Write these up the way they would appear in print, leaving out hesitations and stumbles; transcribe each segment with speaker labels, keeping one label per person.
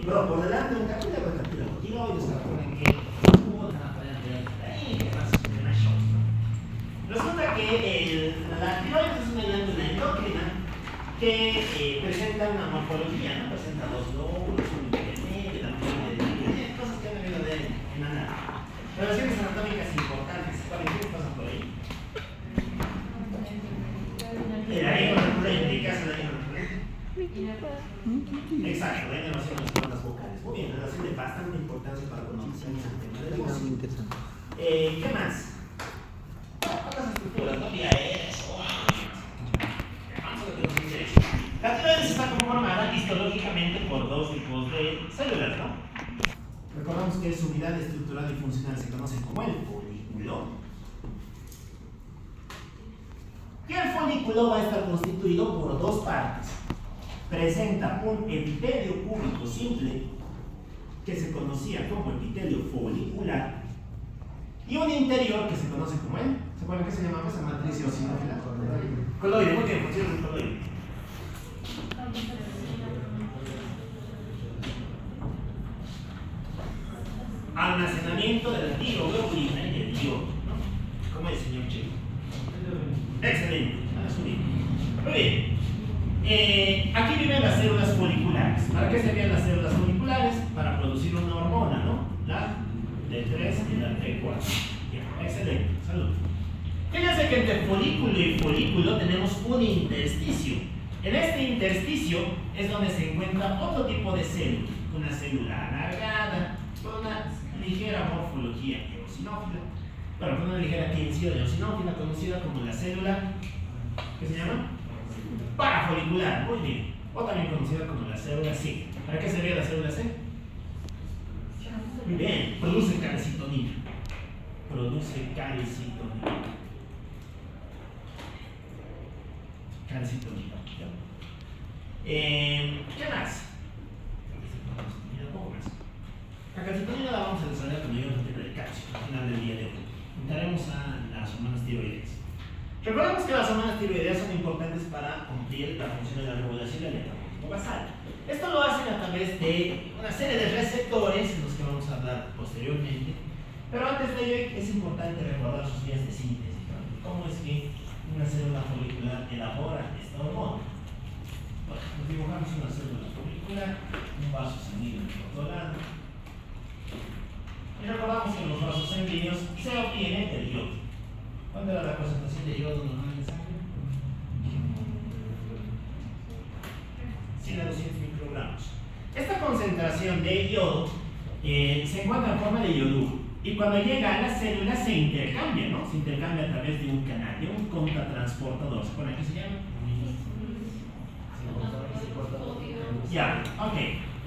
Speaker 1: Pero por delante un cartílago es cartílago. Tiroides, se ponen que van a poner ahí, que más shows, ¿no? Resulta que la tiroides es una glándula endocrina que presenta una morfología, ¿no? Presenta dos lóbulos, un intermedio, también cosas que han debido de enanar. Relaciones anatómicas importantes, ¿cuáles pasan por ahí? La hemorroide, ¿qué hace la hemorroide? Exacto, la innovación de las cuerdas vocales. Muy bien, relación de bastante importancia para conocer el tema de la voz. ¿Qué más? Otras estructuras, no diga eso. Vamos a lo que nos interesa. La tiroides está conformada histológicamente por dos tipos de células, ¿no? Recordamos que su unidad estructural y funcional se conoce como el folículo. Y el folículo va a estar constituido por dos partes. Presenta un epitelio cúbico simple, que se conocía como epitelio folicular, y un interior que se conoce como el, ¿se acuerdan qué se llamaba esa matriz eosinófila? Coloide, muy bien, funciona el coloide. Almacenamiento de la tiroglobulina y del yodo, ¿no? Como el señor Checo. Excelente, muy bien. Aquí viven las células foliculares. ¿Para qué servían las células foliculares? Para producir una hormona, ¿no? La T3 y la T4. Bien, excelente, salud. Fíjense que entre folículo y folículo tenemos un intersticio. En este intersticio es donde se encuentra otro tipo de célula, una célula alargada, con una ligera morfología eosinófila, bueno, con una ligera tensión eosinófila, conocida como la célula, ¿qué se llama? Parafolicular, muy bien, o también conocida como la célula C. ¿Para qué servía la célula C? Muy bien, produce calcitonina. Produce calcitonina. Calcitonina. ¿Qué más? La calcitonina la vamos a desarrollar con mayor cantidad de calcio al final del día de hoy. Entraremos a las hormonas tiroideas. Recordemos que las hormonas tiroideas son importantes para cumplir la función de la regulación del metabolismo basal. Esto lo hacen a través de una serie de receptores, en los que vamos a hablar posteriormente. Pero antes de ello es importante recordar sus vías de síntesis, ¿no? ¿Cómo es que una célula folicular elabora esta hormona? Bueno, nos dibujamos una célula folicular, un vaso sanguíneo por otro lado. Y recordamos que en los vasos sanguíneos se obtiene el yodo. ¿Cuánto era la concentración de yodo normal en sangre? 100 a 200 microgramos. Esta concentración de yodo se encuentra en forma de yoduro. Y cuando llega a la célula se intercambia, ¿no? Se intercambia a través de un canal, de un contratransportador. ¿Se pone qué se llama? Ya, ok.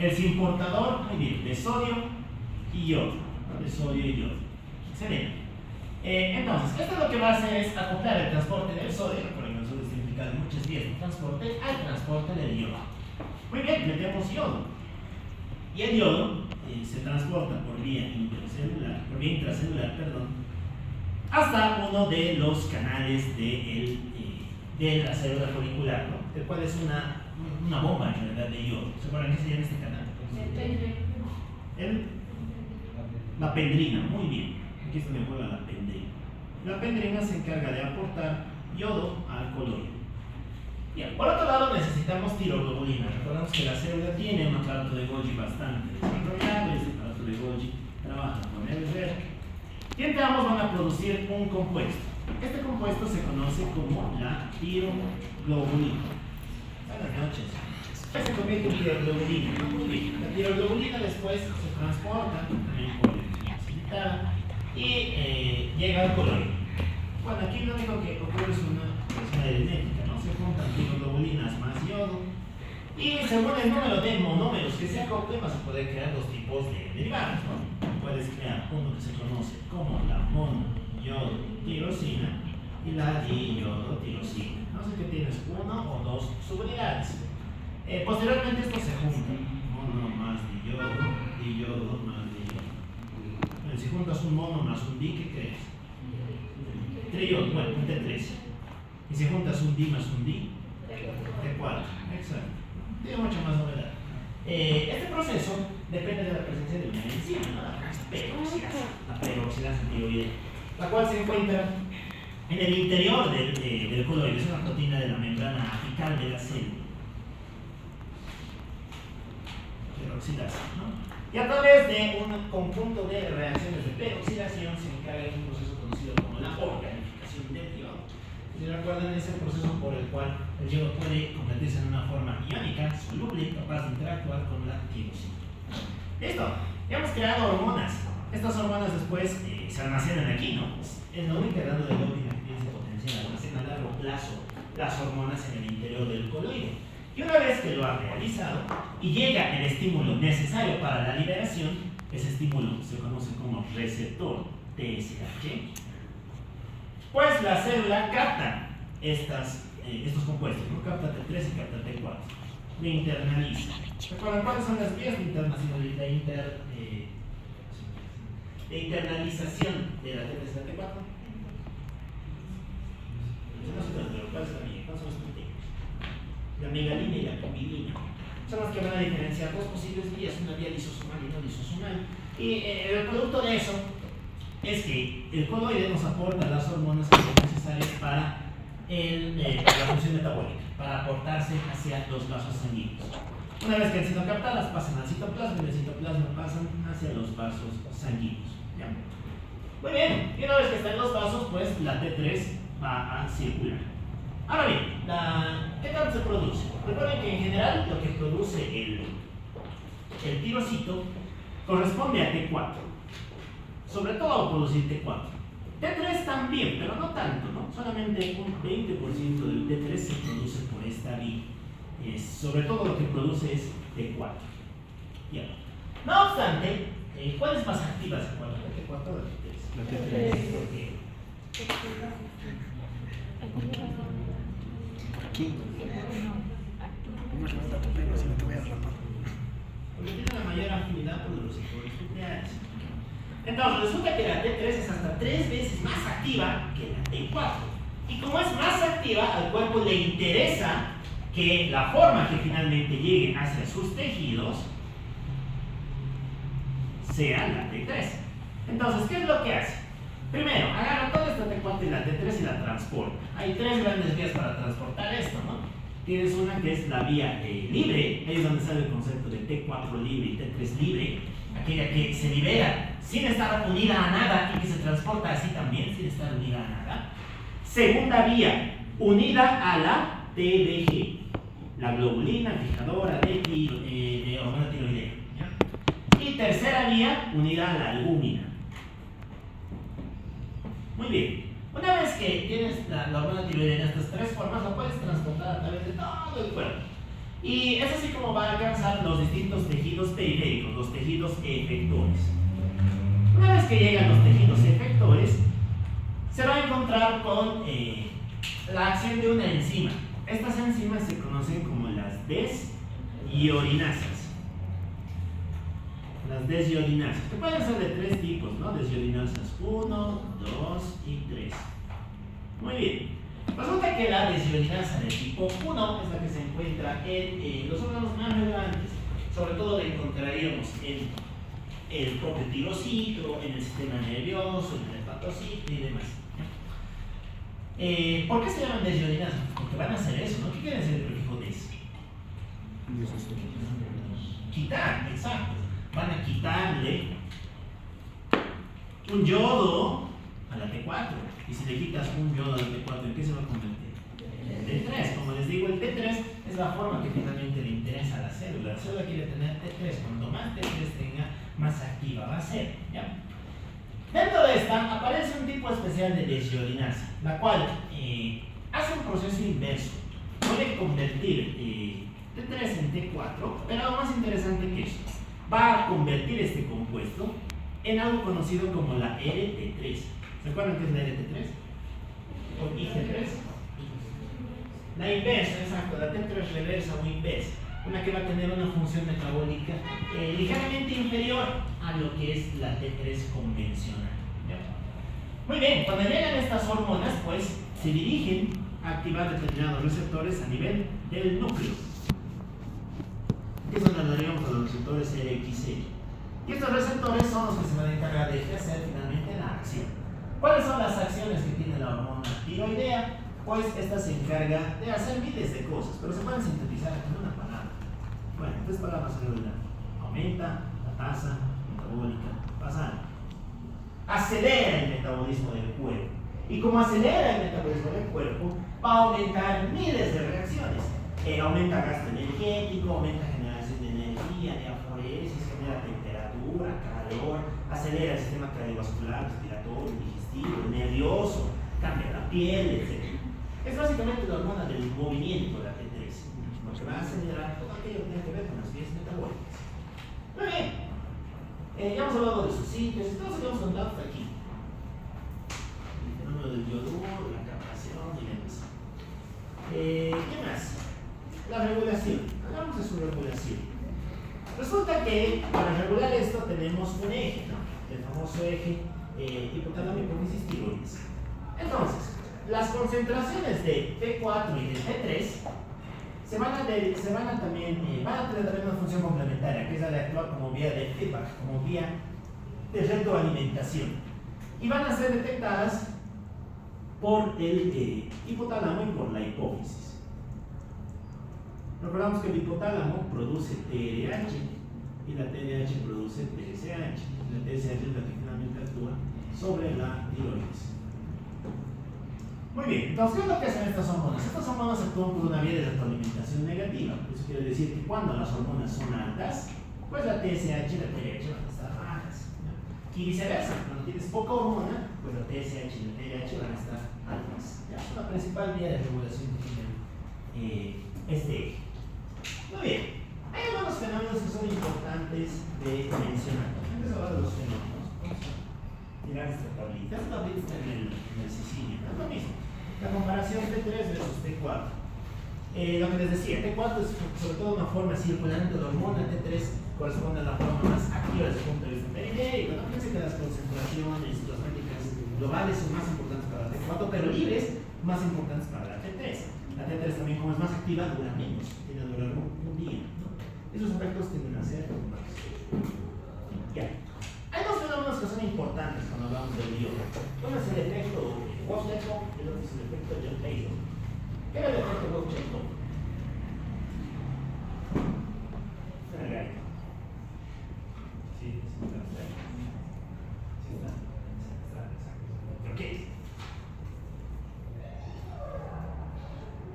Speaker 1: El simportador, muy bien, de sodio y yodo. De sodio y yodo. Excelente. Entonces, esto lo que va a hacer es acoplar el transporte del sodio, recuerden que el sodio significa de muchas vías de transporte, al transporte del yodo. Muy bien, metemos yodo. Y el yodo se transporta por vía intracelular, hasta uno de los canales de la célula folicular, ¿no? El cual es una bomba en realidad de yodo. ¿Se acuerdan qué se llama este canal? La pendrina, muy bien. Aquí es donde juega la pendrina. La pendrina se encarga de aportar yodo al coloide. Bien, por otro lado necesitamos tiroglobulina. Recordemos que la célula tiene un aparato de Golgi bastante desarrollado. Este aparato de Golgi trabaja con el verde. Y entre ambos van a producir un compuesto. Este compuesto se conoce como la tiroglobulina. Buenas noches. Se convierte en tiroglobulina. Muy bien. La tiroglobulina después se transporta también por y llega al coloide. Bueno, aquí lo único que ocurre es una reacción aritmética, ¿no? Se juntan tiroglobulina más yodo y según el número de monómeros que se acoplen vas a poder crear dos tipos de derivados, ¿no? Puedes crear uno que se conoce como la monoyodotirosina y la diyodotirosina. No sé que tienes uno o dos subunidades. Posteriormente estos se juntan. Mono más diyodo más diyodo. Si juntas un mono más un di, ¿qué crees? Triyodo, bueno, un T3. Y si juntas un di más un di, T4. Exacto. Tiene mucha más novedad. Este proceso depende de la presencia de una enzima, ¿no? La peroxidasa tiroidea, la cual se encuentra en el interior del coloide. Es una proteína de la membrana apical de la célula. Peroxidasa, ¿no? Y a través de un conjunto de reacciones de peroxidación se encarga de un proceso conocido como la organificación del yodo. Si recuerdan, es el proceso por el cual el yodo puede convertirse en una forma iónica, soluble, capaz de interactuar con la tirosina. Listo, ya hemos creado hormonas. Estas hormonas después se almacenan aquí, ¿no? Es la única grado de óptima que tiene ese potencial, almacena a largo plazo las hormonas en el interior del coloide. Y una vez que lo ha realizado y llega el estímulo necesario para la liberación, ese estímulo se conoce como receptor TSH. Pues la célula capta estos compuestos, ¿no? Capta T3 y capta T4. Le internaliza. ¿Recuerdan cuáles son las vías de internalización de la T3 y la T4? ¿Cuál es la vía? ¿Cuáles son los proteínas? La megalina y la pupilina son las que van a diferenciar dos posibles vías, una vía lisosomal y no lisosomal. Y el producto de eso es que el coloide nos aporta las hormonas que son necesarias para la función metabólica, para aportarse hacia los vasos sanguíneos. Una vez que han sido captadas, pasan al citoplasma y del citoplasma pasan hacia los vasos sanguíneos. ¿Ya? Muy bien, y una vez que están los vasos, pues la T3 va a circular. Ahora bien, ¿qué tanto se produce? Recuerden que en general lo que produce el tirocito corresponde a T4. Sobre todo a producir T4. T3 también, pero no tanto, ¿no? Solamente un 20% del T3 se produce por esta vía. Sobre todo lo que produce es T4. Ya. No obstante, ¿cuál es más activa esa cual? ¿La T4 o la T3?
Speaker 2: La T3.
Speaker 1: ¿Por qué?
Speaker 2: Por aquí. Vamos a levantar tu pelo si no te voy a rapar.
Speaker 1: Porque tiene la mayor afinidad por los receptores nucleares. Entonces, resulta que la T3 es hasta 3 veces más activa que la T4. Y como es más activa, al cuerpo le interesa que la forma que finalmente llegue hacia sus tejidos sea la T3. Entonces, ¿qué es lo que hace? Primero, agarra toda esta T4 y la T3 y la transporta. Hay 3 grandes vías para transportar esto, ¿no? Tienes una que es la vía libre, ahí es donde sale el concepto de T4 libre y T3 libre, aquella que se libera sin estar unida a nada y que se transporta así también, sin estar unida a nada. Segunda vía, unida a la TBG, la globulina fijadora de hormona tiroidea. ¿Ya? Y tercera vía, unida a la albúmina. Muy bien. Una vez que tienes la hormona tiroidea en estas 3 formas, lo puedes transportar a través de todo el cuerpo. Y es así como va a alcanzar los distintos tejidos periféricos, los tejidos efectores. Una vez que llegan los tejidos efectores, se va a encontrar con la acción de una enzima. Estas enzimas se conocen como las desiodinasas. Las desiodinasas, que pueden ser de 3 tipos, ¿no? Desiodinasas 1, 2 y 3. Muy bien. Resulta que la desiodinasa de tipo 1 es la que se encuentra en los órganos más relevantes. Sobre todo la encontraríamos en el propio tirocito, en el sistema nervioso, en el hepatocito y demás. ¿Por qué se llaman desiodinasas? Porque van a hacer eso, ¿no? ¿Qué quiere decir el prefijo des? Quitar, exacto. Van a quitarle un yodo a la T4. Y si le quitas un yodo a la T4, ¿en qué se va a convertir? En T3. Como les digo, el T3 es la forma que finalmente le interesa a la célula. La célula quiere tener T3. Cuanto más T3 tenga, más activa va a ser. ¿Ya? Dentro de esta aparece un tipo especial de desiodinasa, la cual hace un proceso inverso. Puede convertir T3 en T4, pero algo más interesante que eso, va a convertir este compuesto en algo conocido como la RT3. ¿Se acuerdan qué es la RT3? ¿O IG3? La inversa, exacto, la T3 reversa o inversa. Una que va a tener una función metabólica ligeramente inferior a lo que es la T3 convencional. ¿Ya? Muy bien, cuando llegan estas hormonas, pues se dirigen a activar determinados receptores a nivel del núcleo. ¿Qué son las derivados a los receptores RXY. Y estos receptores son los que se van a encargar de ejercer finalmente la acción. ¿Cuáles son las acciones que tiene la hormona tiroidea? Pues esta se encarga de hacer miles de cosas, pero se pueden sintetizar en una palabra. Bueno, tres palabras se olvidan. Aumenta la tasa metabólica basal. Acelera el metabolismo del cuerpo. Y como acelera el metabolismo del cuerpo, va a aumentar miles de reacciones. Aumenta gasto energético, aumenta generación de energía, diaforesis, genera temperatura, calor, acelera el sistema cardiovascular, respiratorio, digestivo, nervioso, cambia la piel, etc. Es básicamente la hormona del movimiento, la T3, lo que va a acelerar todo aquello que tiene que ver con las vías metabólicas. Muy bien. Ya hemos hablado de sus síntesis, todos habíamos contado hasta aquí. El fenómeno del yoduro, la captación y demás. ¿Qué más? La regulación. Hablamos de su regulación. Resulta que para regular esto tenemos un eje, ¿no? El famoso eje hipotálamo hipófisis tiroides. Entonces, las concentraciones de T4 y de T3 van a tener también una función complementaria, que es la de actuar como vía de feedback, como vía de retroalimentación. Y van a ser detectadas por el hipotálamo y por la hipófisis. Recordamos que el hipotálamo produce TRH y la TRH produce TSH. La TSH es la que finalmente actúa sobre la tiroides. Muy bien, entonces, ¿qué es lo que hacen estas hormonas? Estas hormonas actúan por una vía de retroalimentación negativa. Eso quiere decir que cuando las hormonas son altas, pues la TSH y la TRH van a estar bajas, ¿no? Y viceversa, cuando tienes poca hormona, pues la TSH y la TRH van a estar altas. ¿Ya? Es la principal vía de regulación que tiene este eje. Muy bien, hay algunos fenómenos que son importantes de mencionar. Antes de hablar de los fenómenos, vamos a tirar esta tablita. Esta tablita está en el Sicilia, es lo mismo. La comparación T3 versus T4. Lo que les decía, T4 es sobre todo una forma circulante de la hormona, T3 corresponde a la forma más activa desde el punto de vista periférico. No piensen que las concentraciones plasmáticas globales son más importantes para la T4, pero libres más importantes para la T3. La T3 también, como es más activa, dura menos, tiende a durar un día, ¿no? Esos efectos tienden a ser más. Ya. Hay dos fenómenos que son importantes cuando hablamos del yodo. Uno es el efecto Wauchope y el otro es el efecto John-Payton. ¿Qué era el efecto Wauchope?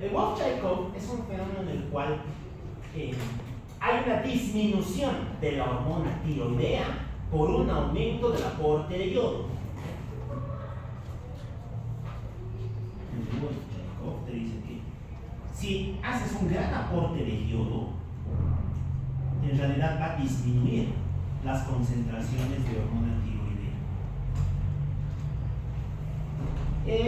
Speaker 1: El Wauchope es un fenómeno en el cual hay una disminución de la hormona tiroidea por un aumento del aporte de yodo. El Wauchope te dice que si haces un gran aporte de yodo, en realidad va a disminuir las concentraciones de hormona tiroidea.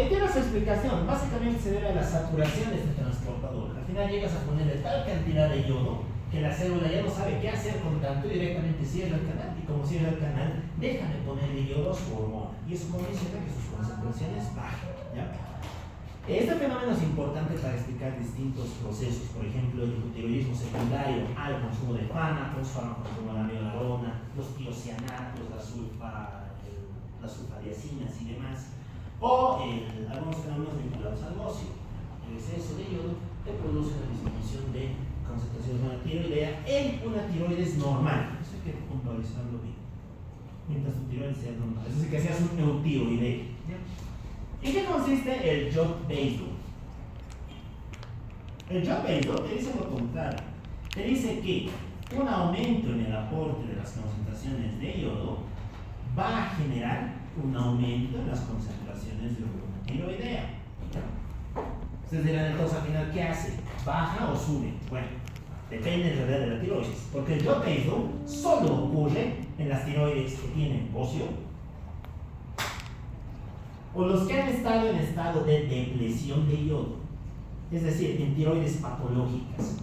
Speaker 1: Tiene su explicación, básicamente se debe a la saturación de este transportador. Al final llegas a ponerle tal cantidad de yodo que la célula ya no sabe qué hacer con tanto y directamente cierra el canal. Y como cierra el canal, deja de ponerle yodo a su hormona. Y eso condiciona que sus concentraciones bajen, ¿ya? Este fenómeno es importante para explicar distintos procesos, por ejemplo, el hipotiroidismo secundario al consumo de fármacos como la amiodarona, los tiocianatos, las sulfadiacinas y demás, o algunos fenómenos vinculados al óseo. El exceso de yodo que produce una disminución de concentración de hormona tiroidea en una tiroides normal. Eso hay que puntualizarlo bien. Mientras tu tiroides sea normal. Eso sí que seas un eutiroideo. ¿En qué consiste el John-Payton? El John-Payton te dice lo contrario. Te dice que un aumento en el aporte de las concentraciones de yodo va a generar un aumento en las concentraciones de hormona tiroidea. Ustedes dirán entonces al final, ¿qué hace? ¿Baja o sube? Bueno, depende en realidad de la tiroides, porque el John-Payton solo ocurre en las tiroides que tienen óseo o los que han estado en estado de depleción de yodo, es decir, en tiroides patológicas.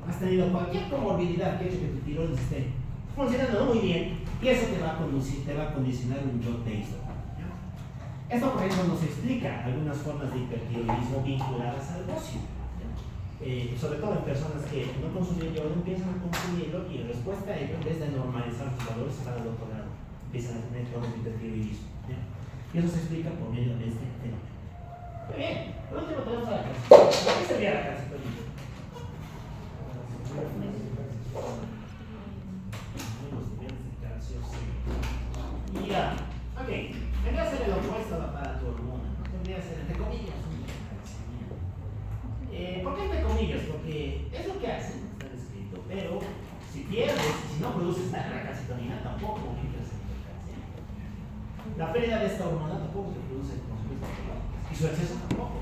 Speaker 1: Has tenido cualquier comorbilidad que ha hecho que tu tiroides esté funcionando muy bien y eso te va a condicionar un John-Payton. Esto, por ejemplo, nos explica algunas formas de hipertiroidismo vinculadas al óseo. sobre todo en personas que no consumían yodo, empiezan a consumirlo y en respuesta a ello, en vez de normalizar sus valores, se van al otro lado, empiezan a tener todo un hipertiroidismo. Y eso se explica por medio de este fenómeno. Muy bien, por último tenemos a la calcitonina. ¿Para qué servía la calcitonina? Y ya, ok, vendría a ser el opuesto para tu hormona, vendría a ser entre comillas una calcitonina. ¿Por qué entre comillas? Porque es lo que hacen, está descrito, pero si pierdes, si no produces nada la calcitonina, tampoco entras en hipercalcia. La pérdida de esta hormona tampoco se produce consecuencias patológicas y su exceso tampoco.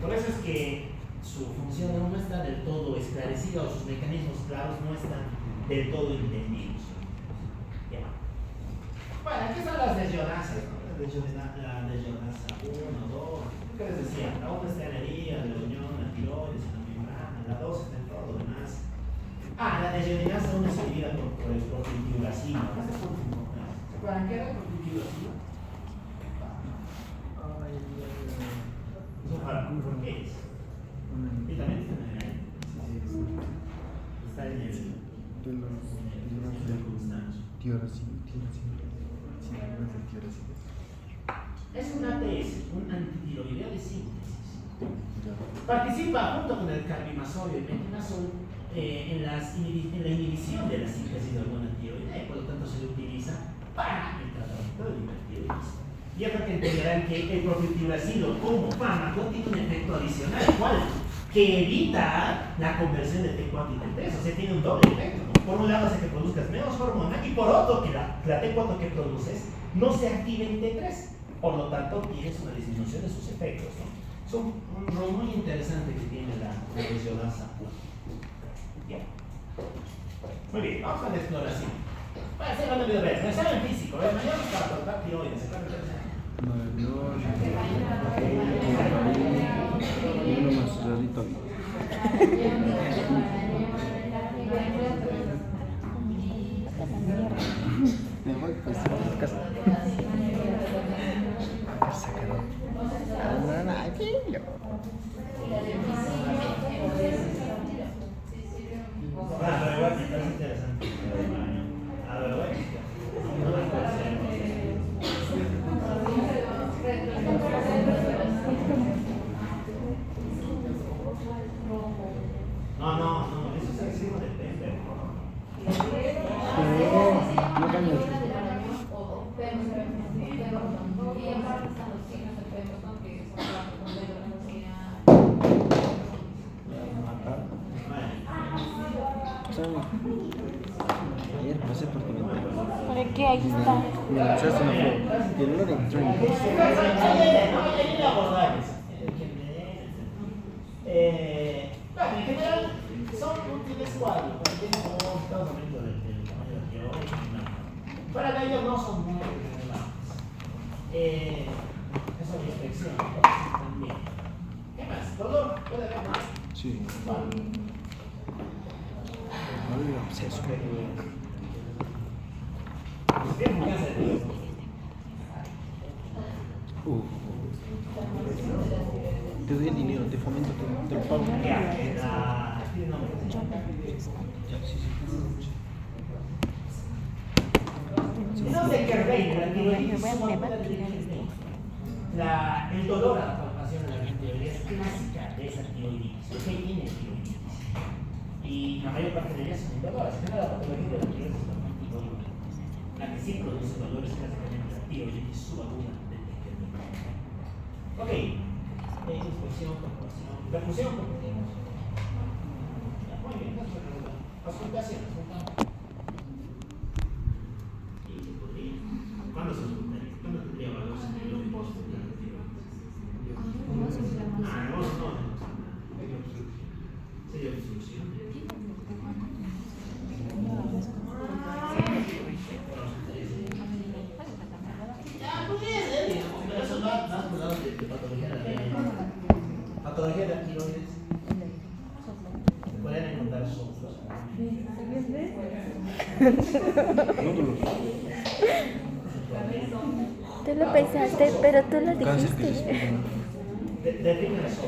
Speaker 1: Por eso es que su función no está del todo esclarecida o sus mecanismos claros no están del todo entendidos. Ya. Bueno, aquí están las lesionasas, ¿no? La lesionasa 1, 2, ¿qué les decía? La 1 está en la herida, la unión, la tiroides, la membrana, la 2 está en todo lo demás. La lesionasa 1 es seguida por el protiluracino. Este es muy importante. ¿Se acuerdan qué era el protiluracino? Es un fármaco, ¿qué es? Y también está en el es un ATS, un antitiroideo de síntesis. Participa junto con el carbimasol y el metinazol en la inhibición de la síntesis de hormona tiroidea y por lo tanto se le utiliza para el tratamiento del hipertiroidismo. Yo creo que entenderán que el protiluracilo como fármaco tiene un efecto adicional, ¿cuál? Que evita la conversión de T4 y T3, o sea, tiene un doble efecto, ¿no? Por un lado hace que produzcas menos hormona y por otro que la T4 que produces no se active en T3, por lo tanto tienes una disminución de sus efectos, ¿no? Es un rol muy interesante que tiene la lesionasa. Bien. Muy bien, vamos a la exploración. Voy a hacer una video breve. Examen físico, mañana para tratar tiroides, ¿se acuerdan?
Speaker 3: Uno más rarito. Me voy pues a casa. Se quedó.
Speaker 1: Pero igual me parece interesante. A ver, voy No, eso es así, no depende.
Speaker 3: No cambies. Ayer pasé por tu ventana.
Speaker 4: ¿Por qué? Ahí está.
Speaker 3: Me lanzaste una foto. Y el olor entró en mi casa.
Speaker 1: En general, son útiles cuadros, porque tienen como estamos hablando del tamaño de tiroides y nada. Fuera de ellos no son muy relevantes. Eso es inspección, también. ¿Qué más? ¿Dolor? ¿Puede haber más?
Speaker 3: Sí.
Speaker 1: Vale.
Speaker 3: Olor obseso.
Speaker 1: Bien, ¿qué hace?
Speaker 3: Te doy el dinero, te fomento, te lo pago.
Speaker 1: Ya, tiene nombre.
Speaker 3: Ya, sí.
Speaker 1: No sé qué reina, la tiroides el dolor a la palpación de la tiroides es clásica de esa tiroiditis. ¿Qué tiene tiroiditis? Y la mayor parte de ellas son indoloras. En general, la patología de la tiroides es bastante indolora. La que sí produce dolor es clásicamente la tiroiditis subaguda del tejido. Ok. Inspección, comprobación, perfusión, comprobación. Muy bien, auscultación. ¿Cuándo se auscultaría? ¿Cuándo tendría valor si no lo auscultar? No. Sería obstrucción. Ya, podría ser, digamos, pero eso va más por lado de patología de la tiroides. Patología de la tiroides. Se podrían encontrar soplos.
Speaker 3: Nódulos.
Speaker 4: Tú lo pensaste, pero tú lo
Speaker 3: Cáncer que
Speaker 4: dijiste.
Speaker 1: Define eso.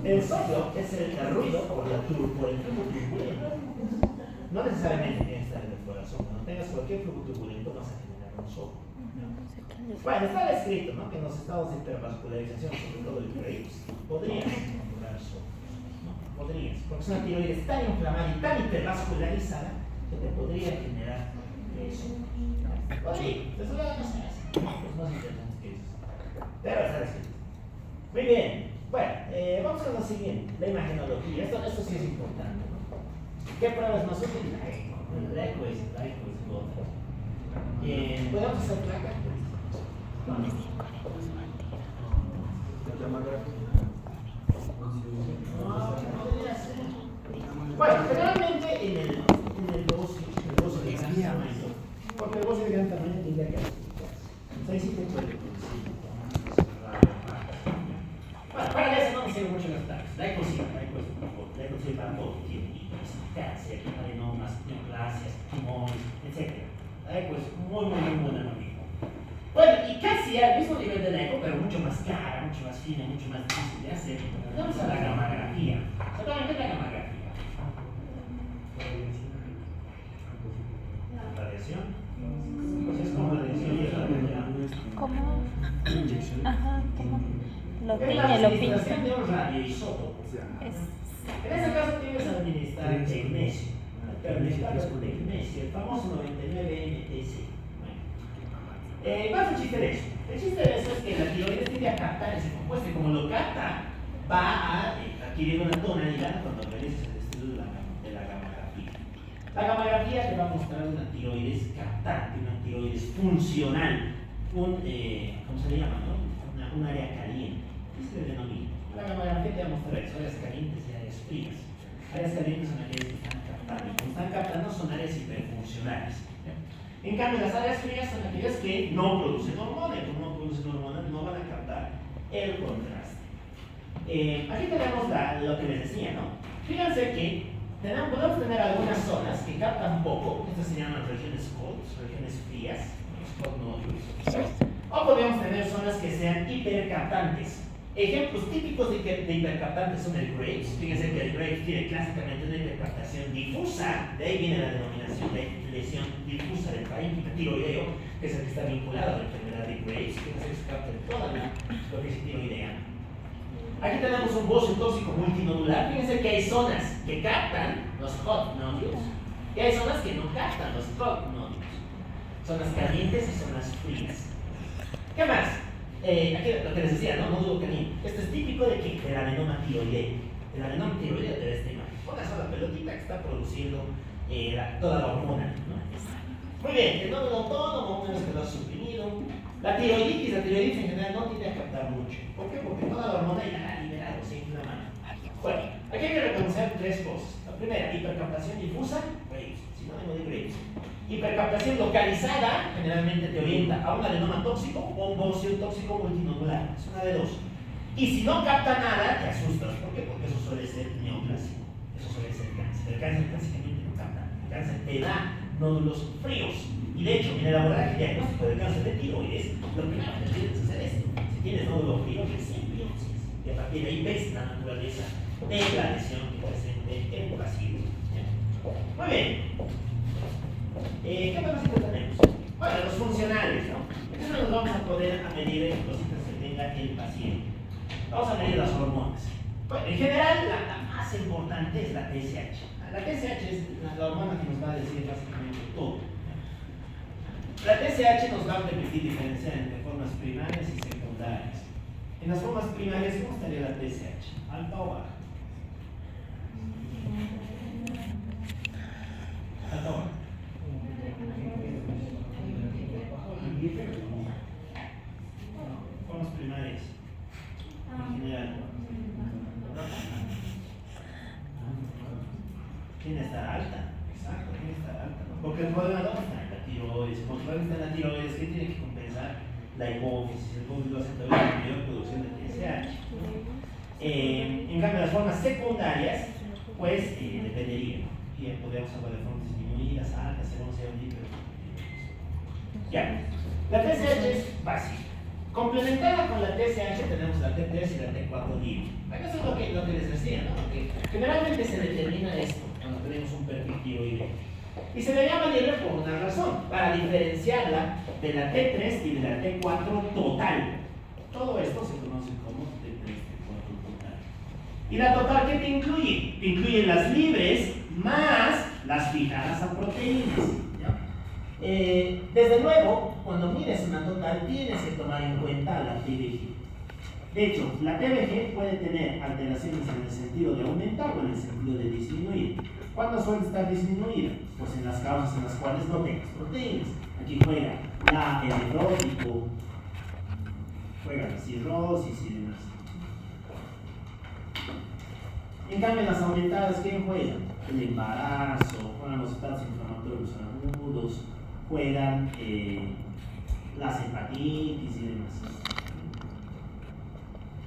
Speaker 1: El soplo es el ruido por el flujo turbulento. No necesariamente tiene que estar en el corazón. Cuando tengas cualquier flujo turbulento vas a generar un soplo. Bueno, está escrito, ¿no?, que en los estados de hipervascularización, sobre todo el Graves, podrías controlar soplos. ¿No? Podrías, porque es una tiroides tan inflamada y tan hipervascularizada que te podría generar soplos. Podría, eso no se hace. Es más interesante que eso. Pero está escrito. Muy bien. Bueno, vamos a lo siguiente, la imagenología. Esto sí es importante, ¿no? ¿Qué pruebas nos usan? La eco. Bueno, la eco es otra. ¿Podemos hacer placa? Bueno, generalmente en el bocio de gran tamaño, porque el bocio de gran tamaño tiene que clasificarse. Entonces ahí sí te puede producir. Bueno, para eso no me sirven mucho las placas. La eco sirve para todo. Tiene cáncer, adenomas, neoplasias, tumores, etc. La eco es muy buena lo mismo. Bueno, y casi al mismo nivel de la eco, pero mucho más cara, mucho más fina, mucho más difícil de hacer. Vamos a la gamografía. ¿Qué es la gamografía? ¿Radiación? Pues es como radiación y es la radiación.
Speaker 4: ¿Cómo? Ajá, ¿cómo? Lo
Speaker 1: Es la
Speaker 4: tiñe, lo
Speaker 1: administración
Speaker 4: pinta.
Speaker 1: de un radioisótopo. En ese caso tienes que administrar magnesio. El famoso 99-MTC. ¿Cuál es el chiste de eso? El chiste de eso es que la tiroides tiende a captar ese compuesto y como lo capta, va a adquirir una tonalidad cuando realices el estudio de la gamografía. La gamografía te va a mostrar una tiroides captante, una tiroides funcional, ¿cómo se llama? ¿No? Un área caliente. ¿Qué se le denomina? La gamografía te va a mostrar eso, áreas calientes y áreas frías. Áreas calientes son aquellas que están captando, y como están captando son áreas hiperfuncionales. En cambio, las áreas frías son aquellas que no producen hormona, y como no producen hormona, no van a captar el contraste. Aquí tenemos lo que les decía, ¿no? Fíjense que podemos tener algunas zonas que captan poco, estas se llaman regiones cold, regiones frías, los cold nodules. O podemos tener zonas que sean hipercaptantes. Ejemplos típicos de hipercaptantes son el Graves. Fíjense que el Graves tiene clásicamente una hipercaptación difusa, de ahí viene la denominación de lesión difusa del parénquima tiroideo, que es el que está vinculado a la enfermedad de Graves, que se capta de toda la superficie tiroidea. Aquí tenemos un bocio tóxico multinodular. Fíjense que hay zonas que captan los hot nodules y hay zonas que no captan los hot nodules. Zonas calientes y zonas frías. ¿Qué más? Aquí lo que les decía, ¿no? Nódulo canino. Esto es típico del adenoma tiroideo. El adenoma tiroideo te da esta imagen. Una sola pelotita que está produciendo toda la hormona, ¿no? Muy bien, el nódulo autónomo, una vez que lo has suprimido. La tiroiditis en general no tiende a captar mucho. ¿Por qué? Porque toda la hormona ya la ha liberado, se inflama. Bueno, aquí hay que reconocer tres cosas. La primera, hipercaptación difusa, Graves, sinónimo de Graves. Hipercaptación localizada, generalmente te orienta a un adenoma tóxico o un bocio tóxico multinodular. Es una de dos. Y si no capta nada, te asustas. ¿Por qué? Porque eso suele ser neoplasia. Eso suele ser cáncer. El cáncer básicamente no capta. El cáncer te da nódulos fríos. Y de hecho, en el abordaje diagnóstico del cáncer de tiroides, lo primero que tienes que hacer es esto. Si tienes nódulo frío, recién biopsias. Y a partir de ahí ves la naturaleza de la lesión que presente el paciente. Muy bien. ¿Qué más tenemos? Bueno, los funcionales, ¿no? Entonces nos vamos a poder medir cositas que tenga el paciente. Vamos a medir las hormonas. Bueno, en general, la más importante es la TSH. La TSH es la hormona que nos va a decir básicamente todo. La TSH nos va a permitir diferenciar entre formas primarias y secundarias. En las formas primarias, ¿cómo estaría la TSH? ¿Alta o baja? ¿Alta o baja? Formas primarias en general. Tiene que estar alta, exacto, tiene que estar alta, ¿no? Porque el problema no está en la tiroides, el problema está en la tiroides que tiene que compensar la hipófisis, el glóbulo hace la mayor producción de TSH. En cambio, las formas secundarias, pues dependería, ¿no? Y podríamos hablar de formas disminuidas, altas, según sea un líquido. Ya, la TSH es básica. Complementada con la TSH tenemos la T3 y la T4 libre. Eso es lo que les decía, ¿no? Que generalmente se determina esto cuando tenemos un perfil tiroideo. Y se le llama libre por una razón, para diferenciarla de la T3 y de la T4 total. Todo esto se conoce como T3, T4 total. ¿Y la total qué te incluye? Te incluye las libres más las fijadas a proteínas. Desde luego, cuando mides una total, tienes que tomar en cuenta la TBG. De hecho, la TBG puede tener alteraciones en el sentido de aumentar o en el sentido de disminuir. ¿Cuándo suele estar disminuida? Pues en las causas en las cuales no tengas proteínas. Aquí juega el nefrótico, juega la cirrosis y demás. En cambio, en las aumentadas, ¿quién juega? El embarazo, juegan los estados inflamatorios agudos, juegan las hepatitis y demás.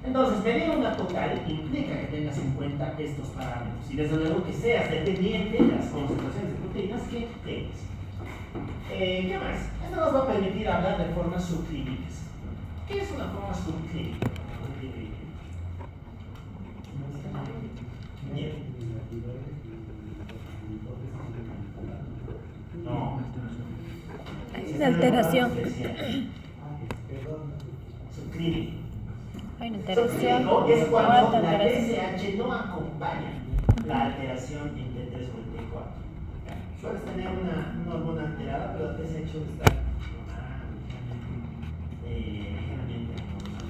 Speaker 1: Entonces, medir una total implica que tengas en cuenta estos parámetros y desde luego que seas dependiente de las concentraciones de proteínas que tengas. ¿Qué más? Esto nos va a permitir hablar de formas subclínicas. ¿Qué es una forma subclínica? No.
Speaker 4: Es una alteración.
Speaker 1: Subclínica.
Speaker 4: Hay una alteración.
Speaker 1: Es cuando
Speaker 4: Alta
Speaker 1: la
Speaker 4: alteración.
Speaker 1: TSH no acompaña la alteración en T3 o en T4. Sueles tener una hormona alterada, pero la TSH está ligeramente normal.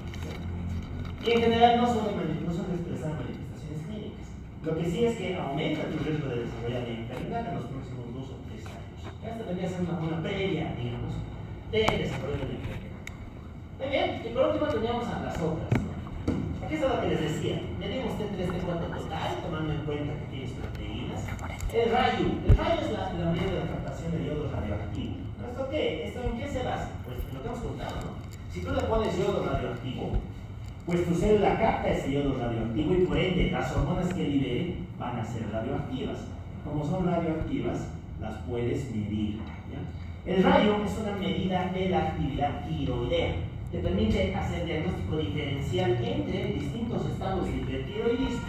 Speaker 1: Y en general no suele expresar manifestaciones clínicas. Lo que sí es que aumenta tu riesgo de desarrollar la enfermedad en los próximos 2 o 3 años. Esta tendría que ser una previa, digamos, de desarrollo de la enfermedad. Muy bien, y por último teníamos a las otras. Aquí es lo que les decía. Medimos T3, T4 total, tomando en cuenta que tienes proteínas. El rayo es la unidad de la captación de yodo radioactivo. ¿Esto qué? ¿Esto en qué se basa? Pues en lo que hemos contado, ¿no? Si tú le pones yodo radioactivo, pues tu célula capta ese yodo radioactivo y por ende las hormonas que libere van a ser radioactivas. Como son radioactivas, las puedes medir. ¿Ya? El rayo es una medida de la actividad tiroidea. Te permite hacer diagnóstico diferencial entre distintos estados de hipertiroidismo.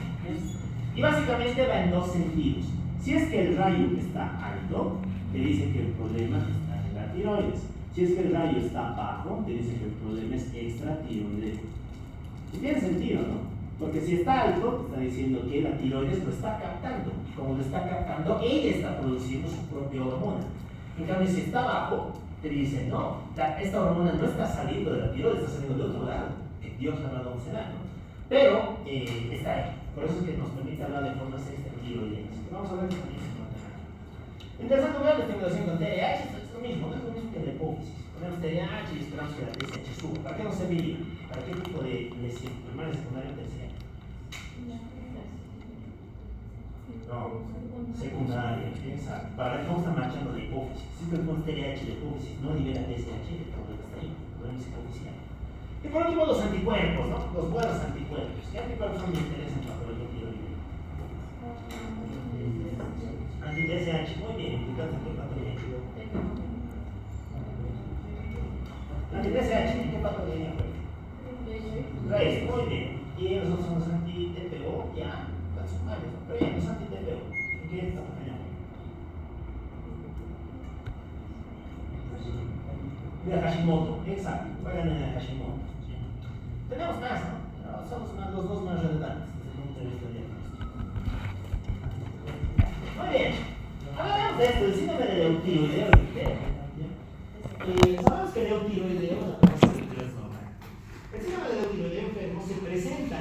Speaker 1: Y básicamente va en dos sentidos. Si es que el rayo está alto, te dice que el problema está en la tiroides. Si es que el rayo está bajo, te dice que el problema es extratiroideo. Y tiene sentido, ¿no? Porque si está alto, te está diciendo que la tiroides lo está captando. Como lo está captando, ella está produciendo su propia hormona. En cambio, si está bajo, te dice, no, esta hormona no está saliendo de la tiroides, está saliendo de otro lado. Dios sabrá dónde será, ¿no? Pero está ahí. Por eso es que nos permite hablar de formas extratiroideas. Vamos a ver qué también se nota. En tercer lugar, la estimulación con TRH es lo mismo, no es lo mismo que la hipófisis. Ponemos TRH y esperamos que la TSH suba. ¿Para qué nos serviría? ¿Para qué tipo de lesión? Primaria, secundaria o terciaria? No, secundaria, exacto. ¿Para qué vamos a marchando la hipófisis? Si ponemos TRH de hipófisis, no libera TSH, el problema está ahí, el problema es hipofisial. Y por último, los anticuerpos, ¿no? Los buenos anticuerpos. ¿Qué anticuerpos son de interés en patología tiroidea? Anti-TSH, muy bien, implicantes por patología tiroidea. Anti-TSH, ¿en qué patología juega? Raíz, muy bien. Y los otros son los anti-TPO, ya, las sumarias, ¿no? Pero bien, los anti-TPO, ¿en qué patología juega? De Hashimoto, exacto, juegan en el Hashimoto. Tenemos más, ¿no? Son los dos más relevantes desde el punto de vista diagnóstico. Muy bien, hablamos de esto, el síndrome de eutiroideo sabemos que el eutiroideo es la causa del estrés normal. El síndrome de eutiroideo enfermo se presenta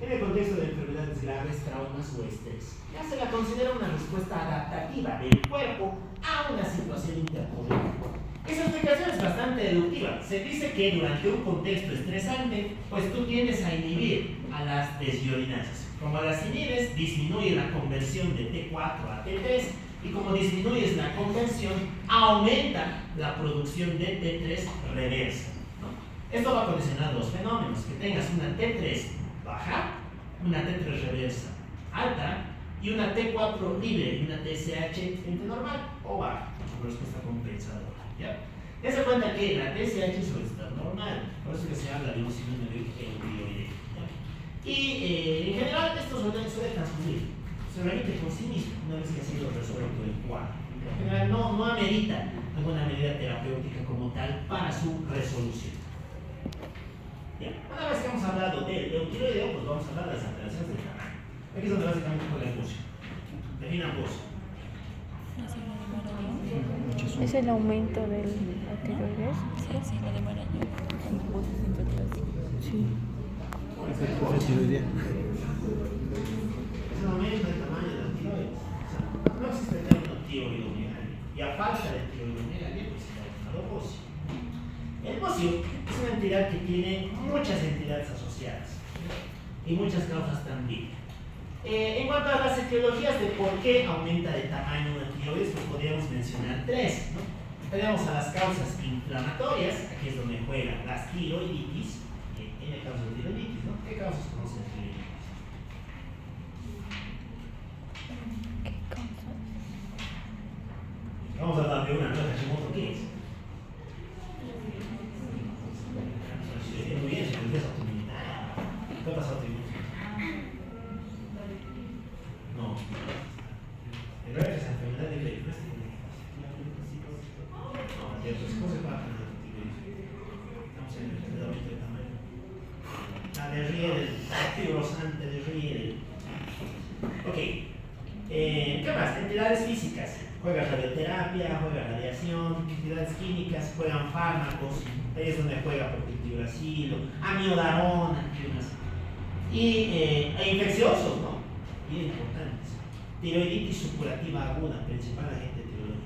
Speaker 1: en el contexto de enfermedades graves, traumas o estrés. Ya se la considera una respuesta adaptativa del cuerpo a una situación intercorriente. Esa explicación es bastante deductiva. Se dice que durante un contexto estresante, pues tú tiendes a inhibir a las desiodinasas. Como las inhibes, disminuye la conversión de T4 a T3 y como disminuyes la conversión, aumenta la producción de T3 reversa, ¿no? Esto va a condicionar dos fenómenos, que tengas una T3 baja, una T3 reversa alta y una T4 libre y una TSH entre normal o baja, como respuesta compensadora. ¿Ya? Dense cuenta que la TSH suele estar normal, por eso que se habla de un síndrome de eutioide. Y en general esto suele transcurrir, se remite por sí mismo una vez que ha sido resuelto el cuadro. En general no amerita alguna medida terapéutica como tal para su resolución. Bien, una vez que hemos hablado del eutiroideo, pues vamos a hablar de las alteraciones del tamaño. Aquí es donde básicamente juega el bucio. Defina bucio.
Speaker 4: ¿Es el aumento del tiroides? Sí.
Speaker 3: Es tiroidea.
Speaker 1: Es el aumento del tamaño de la tiroides. O sea, no existe el término tiroidomegalia. Y a falta de tiroidomegalia, pues se ha llamado bocio. El bocio es una entidad que tiene muchas entidades asociadas y muchas causas también. En cuanto a las etiologías de por qué aumenta de tamaño una tiroides, pues podríamos mencionar tres, ¿no? Tenemos a las causas inflamatorias, aquí es donde juega las tiroiditis, tiene causas de tiroiditis, ¿no? ¿Qué causas conocen de tiroiditis?
Speaker 4: ¿Qué causa?
Speaker 1: Vamos a hablar de una, ¿no? Hashimoto, ¿qué es? Muy bien, se empieza a autoinmunidad. ¿Qué pasa autoinmunidad? No. En realidad es enfermedad de Lewy. No, entonces, ¿cómo se va a tener estamos en el aumento de tamaño? La de Riedel, fibrosante de Riedel. Ok. ¿Qué más? Entidades físicas. Juega radioterapia, juega radiación, entidades químicas, juegan fármacos. Ahí es donde juega propiltiuracilo, amiodarona, e infecciosos, ¿no? Bien importantes. Tiroiditis supurativa aguda, principal agente tiroideo.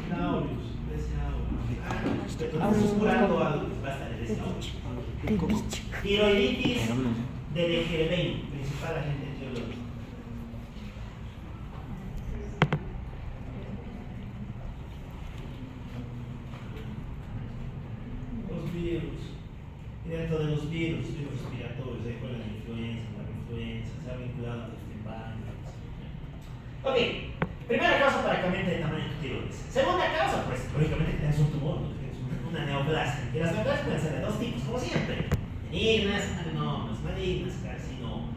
Speaker 1: Claudius, estás supurando algo, basta de decir. Tiroiditis de Legerbein, principal agente tiroideo. Los virus. Y dentro de los virus respiratorios, ahí juegan la influenza, se ha vinculado a los timpanos. Ok, primera causa para que aumente el tamaño de tu tiroides. Segunda causa, pues, lógicamente que tienes un tumor, ¿no? Tienes una neoplasia. Y las neoplasias pueden ser de dos tipos, como siempre: benignas, adenomas, malignas, carcinomas.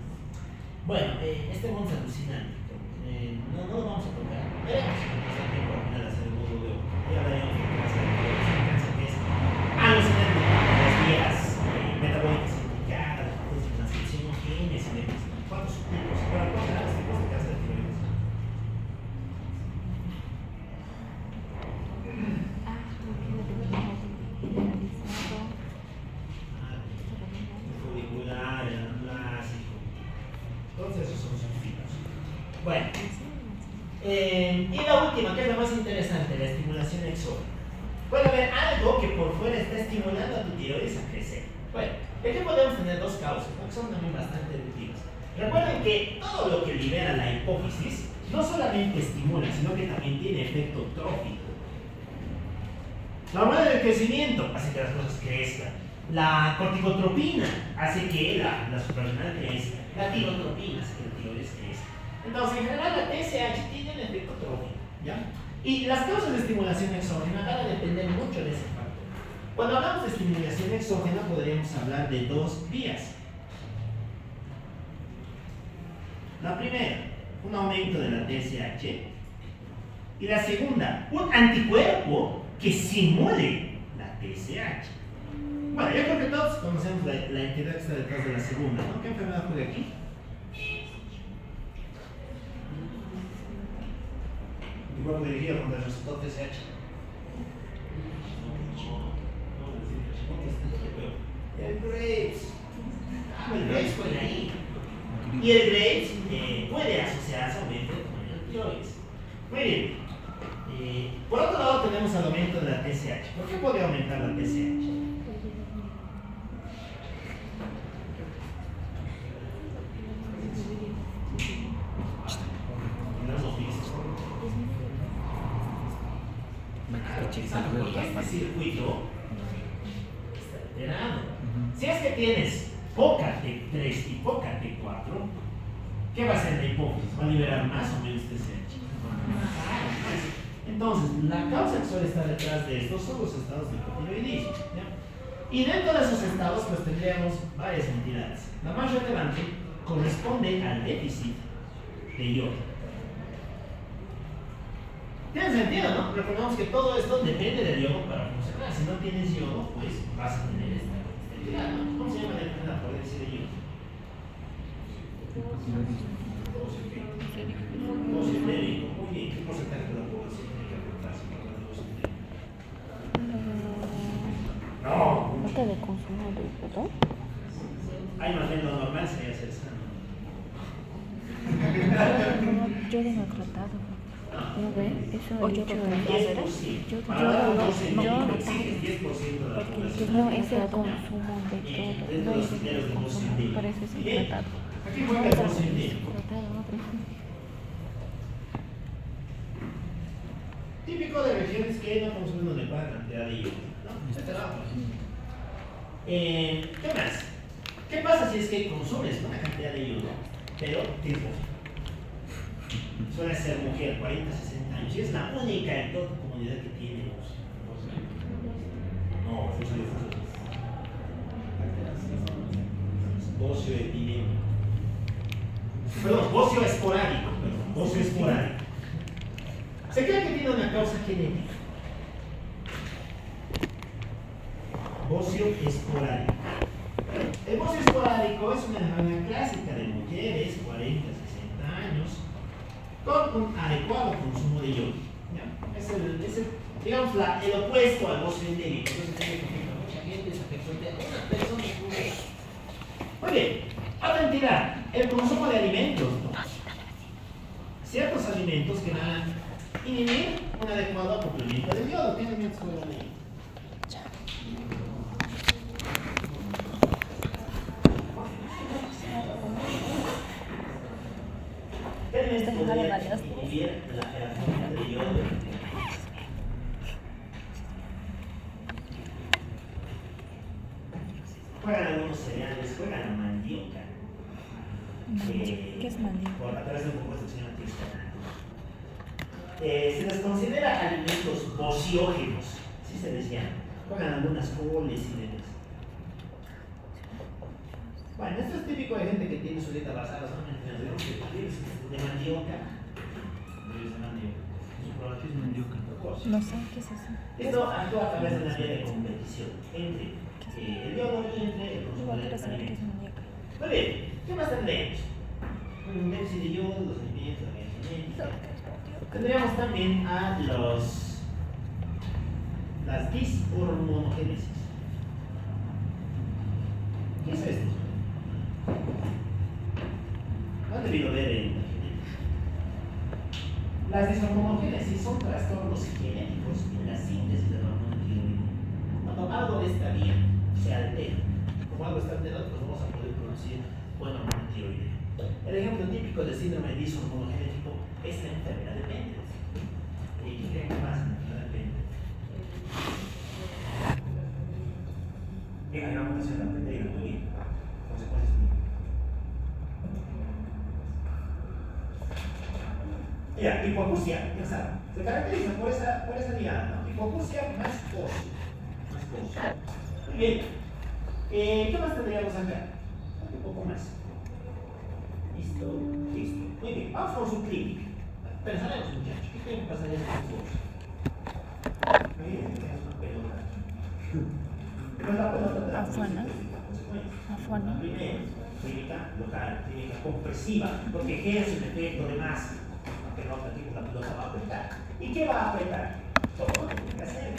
Speaker 1: Bueno, este mundo es alucinante. No lo vamos a tocar. Veremos si nos da tiempo al final de hacer el módulo de hoy. Ya veremos qué pasa con el cáncer, que es alucinante. Las vías metabólicas implicadas, las transcripcionogénesis, cuántos tipos, cuántos tipos de cáncer de tiroides. Folicular, el anaplásico. Todos esos son tipos. Bueno. Y la última, que es la más interesante, la estimulación exógena. Puede haber algo que por fuera está estimulando a tu tiroides a crecer. Bueno, aquí podemos tener dos causas, ¿no? Que son también bastante deductivas. Recuerden que todo lo que libera la hipófisis no solamente estimula, sino que también tiene efecto trófico. La hormona del crecimiento hace que las cosas crezcan. La corticotropina hace que la suprarrenal crezca. La tirotropina hace que la tiroides crezca. Entonces, en general, la TSH tiene un efecto trófico, ¿ya? Y las causas de estimulación exógena van a depender mucho de ese factor. Cuando hablamos de estimulación exógena, podríamos hablar de dos vías. La primera, un aumento de la TSH. Y la segunda, un anticuerpo que simule la TSH. Bueno, yo creo que todos conocemos la entidad que está detrás de la segunda, ¿no? ¿Qué enfermedad juega aquí? Anticuerpo dirigido contra el receptor TSH. El Graves. El Graves juega ahí. Y el Graves puede asociarse a aumento del tamaño del tiroides. Muy bien. Por otro lado tenemos el aumento de la TSH. ¿Por qué puede aumentar la TSH? No hemos visto. Porque este circuito está alterado. Si es que tienes poca T3 y poca T4, ¿Qué va a hacer la hipófisis? Va a liberar más o menos TSH. Entonces, la causa que suele estar detrás de estos son los estados de hipotiroidismo, ¿ya? Y dentro de esos estados, pues tendríamos varias entidades. La más relevante corresponde al déficit de yodo. Tiene sentido, ¿no? Recordemos que todo esto depende del yodo para funcionar. Si no tienes yodo, pues vas a tener esta entidad, ¿no? ¿Cómo se llama la enfermedad? Por decir de yodo. Bocio entérico. Muy bien. ¿Qué porcentaje de la población tiene que aportarse para el bocio entérico? No.
Speaker 4: ¿Falta de consumo de yodo?
Speaker 1: Hay más bien lo normal sería ser sano.
Speaker 4: Yodo no tratado. ¿No ve? Eso
Speaker 1: O
Speaker 4: he dicho en
Speaker 1: 10%. Para
Speaker 4: yo
Speaker 1: dar un
Speaker 4: no,
Speaker 1: porcentaje,
Speaker 4: yo
Speaker 1: exiges 10% de la población.
Speaker 4: no es el consumo de todo,
Speaker 1: Dentro
Speaker 4: no
Speaker 1: de los
Speaker 4: es el
Speaker 1: criterios de bocio
Speaker 4: consumo,
Speaker 1: entérico.
Speaker 4: por eso es el
Speaker 1: Bien.
Speaker 4: tratado.
Speaker 1: Aquí fue el bocio entérico.
Speaker 4: Tratado.
Speaker 1: Típico de regiones que no consumen una adecuada cantidad de yodo, ¿no? ¿Qué más? ¿Qué pasa si es que consumes una cantidad de yodo, pero tienes bocio? Suele ser mujer, 40, 60 años, y es la única en toda tu comunidad que tiene bocio. No, bocio epidémico. Perdón, bocio esporádico, bocio esporádico. Se cree que tiene una causa genética. Bocio esporádico. El bocio esporádico es una enfermedad clásica de mujeres, 40, 60 años, con un adecuado consumo de yodo. ¿Ya? Es el, digamos, el opuesto al bocio endémico. Entonces tiene que afectar a mucha gente, se afecta a una persona. Muy bien, otra entidad, el consumo de alimentos, ¿no? Ciertos alimentos que van a inhibir un adecuado acoplamiento del yodo. ¿Qué alimentos pueden ir? ¿Qué alimentos podrían inhibir el acoplamiento del yodo? Juegan algunos cereales, juegan la mandioca.
Speaker 4: ¿Qué es mandioca?
Speaker 1: A través de un compuesto que se llama tioxanato. Se les considera alimentos bociógenos, así se les llama. Juegan algunas coles y demás. Bueno, esto es típico de gente que tiene su dieta basada solamente en los de mandioca.
Speaker 3: ¿Qué es mandioca?
Speaker 4: No sé, ¿qué es eso?
Speaker 1: Esto actúa a través de una vía de competición entre el yodo y entre el consumo
Speaker 4: Igual
Speaker 1: de
Speaker 4: quiero saber qué es
Speaker 1: alimentos.
Speaker 4: mandioca.
Speaker 1: Muy bien, ¿qué más tendríamos? Un déficit de yodo, los alimentos, la genética. Tendríamos también a las dishormonogénesis. ¿Qué es esto? No han debido ver en la genética. Las dishormonogénesis son trastornos genéticos en la síntesis de la hormona tiroidea. Cuando algo de esta vía se altera, como algo está alterado, pues vamos a poder producir buena hormona tiroidea. El ejemplo típico del síndrome de dishormonogénico es la enfermedad de Mendel. ¿Y qué creen que pasa en la enfermedad de Mendel? Hay una mutación en la proteína, muy bien. Consecuencias muy bien. Ya, hipoacusia, ya saben. Se caracteriza por esa diada, ¿no? Hipoacusia más ocio. Muy bien. ¿Qué más tendríamos acá? Un poco más. Listo. Muy bien, vamos con su clínica. Pensaremos, muchachos, ¿qué creen que pasaría con nosotros? Muy bien, es una pelota. ¿Qué es la pelota?
Speaker 4: Afona. Afona.
Speaker 1: Primero, clínica local, clínica compresiva, porque ejerce un efecto de masa. Aunque no platicamos, la pelota va a apretar. ¿Y qué va a apretar? Todo lo que tiene que hacer.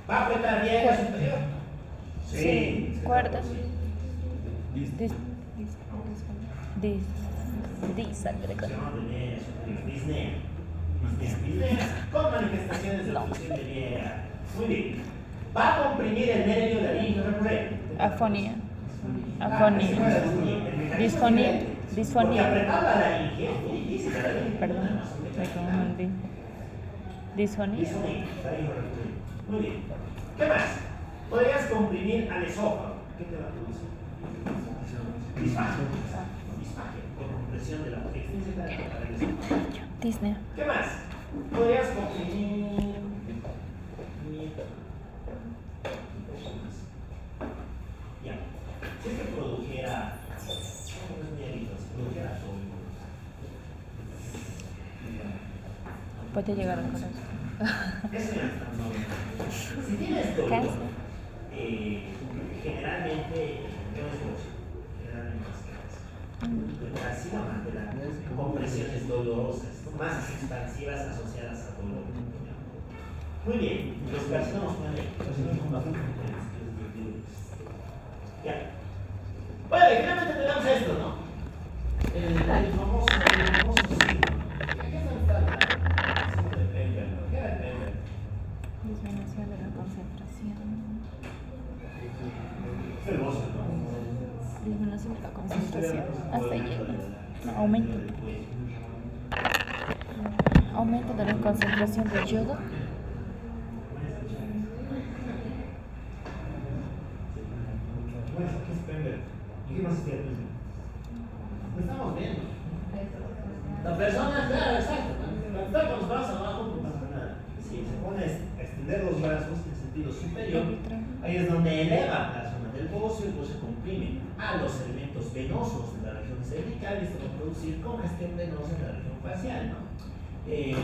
Speaker 1: ¿Va a apretar bien la superior? Sí.
Speaker 4: Cuerda.
Speaker 1: Disnea. Con manifestaciones de obstrucción de vía. Muy bien. Va a comprimir el nervio laríngeo recurrente.
Speaker 4: Afonía.
Speaker 1: Disfonía. Porque
Speaker 4: Disfonía.
Speaker 1: apretar la laringe es muy difícil.
Speaker 4: Perdón, me confundí. Disfonía.
Speaker 1: Disfonía. Laringe recurrente. Muy bien. ¿Qué más? Podrías comprimir al esófago. ¿Qué te va a producir? Disfagia. Exacto. Disfagia. Por compresión. compresión de la extrínseca de la pared.
Speaker 4: Disney.
Speaker 1: ¿Qué más? Podrías comprimir. Ya. Si es que produjera. Si produjera todo.
Speaker 4: Puede llegar al corazón.
Speaker 1: Eso ya está bien. Si tienes dolor,
Speaker 4: Casi.
Speaker 1: generalmente no es bocio. Generalmente es cáncer. Así la manera, compresiones dolorosas, masas expansivas asociadas a dolor. Muy bien, los carcinomas pueden ya. Bueno, y finalmente tenemos esto, ¿no? El famoso signo. ¿Qué es el signo de Pemberton? ¿Qué era el Pemberton?
Speaker 4: Disminución de la concentración.
Speaker 1: Es el bocio, ¿no?
Speaker 4: Disminución de la concentración. Hasta llega. No, aumento. Aumento de la concentración de yodo.
Speaker 1: Bueno, ¿qué es Pemberton? ¿Y qué más es Pemberton? Lo estamos viendo. La persona, claro, exacto. Cuando está con los brazos abajo, no pasa nada. Si se pone a extender los brazos en sentido superior, ahí es donde eleva la zona del bocio, el bocio comprime a los elementos venosos de la región cervical y esto va a producir congestión venosa en la región facial, ¿no?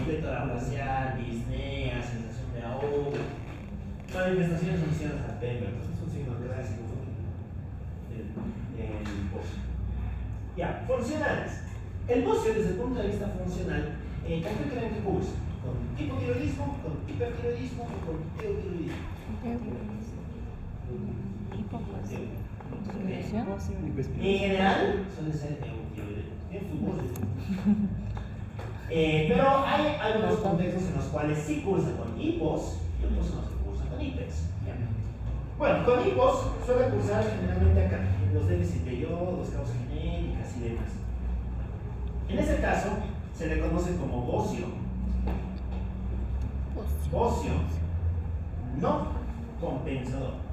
Speaker 1: Plétora facial, disnea, sensación de ahogo, manifestaciones asociadas a Pemberton. Es un signo clásico del bocio. Ya, funcionales. El bocio, desde el punto de vista funcional, ¿con qué creen que cursa? ¿Con hipotiroidismo, con hipertiroidismo o con eutiroidismo? En general, suele ser eutiroidismo. En fútbol. Pero hay algunos contextos en los cuales sí cursa con hipos y otros en los que cursa con hipex. Bueno, con hipos suele cursar generalmente acá, en los déficits de yodo, los causas genéticas y demás. En ese caso, se le conoce como bocio. Bocio no compensador.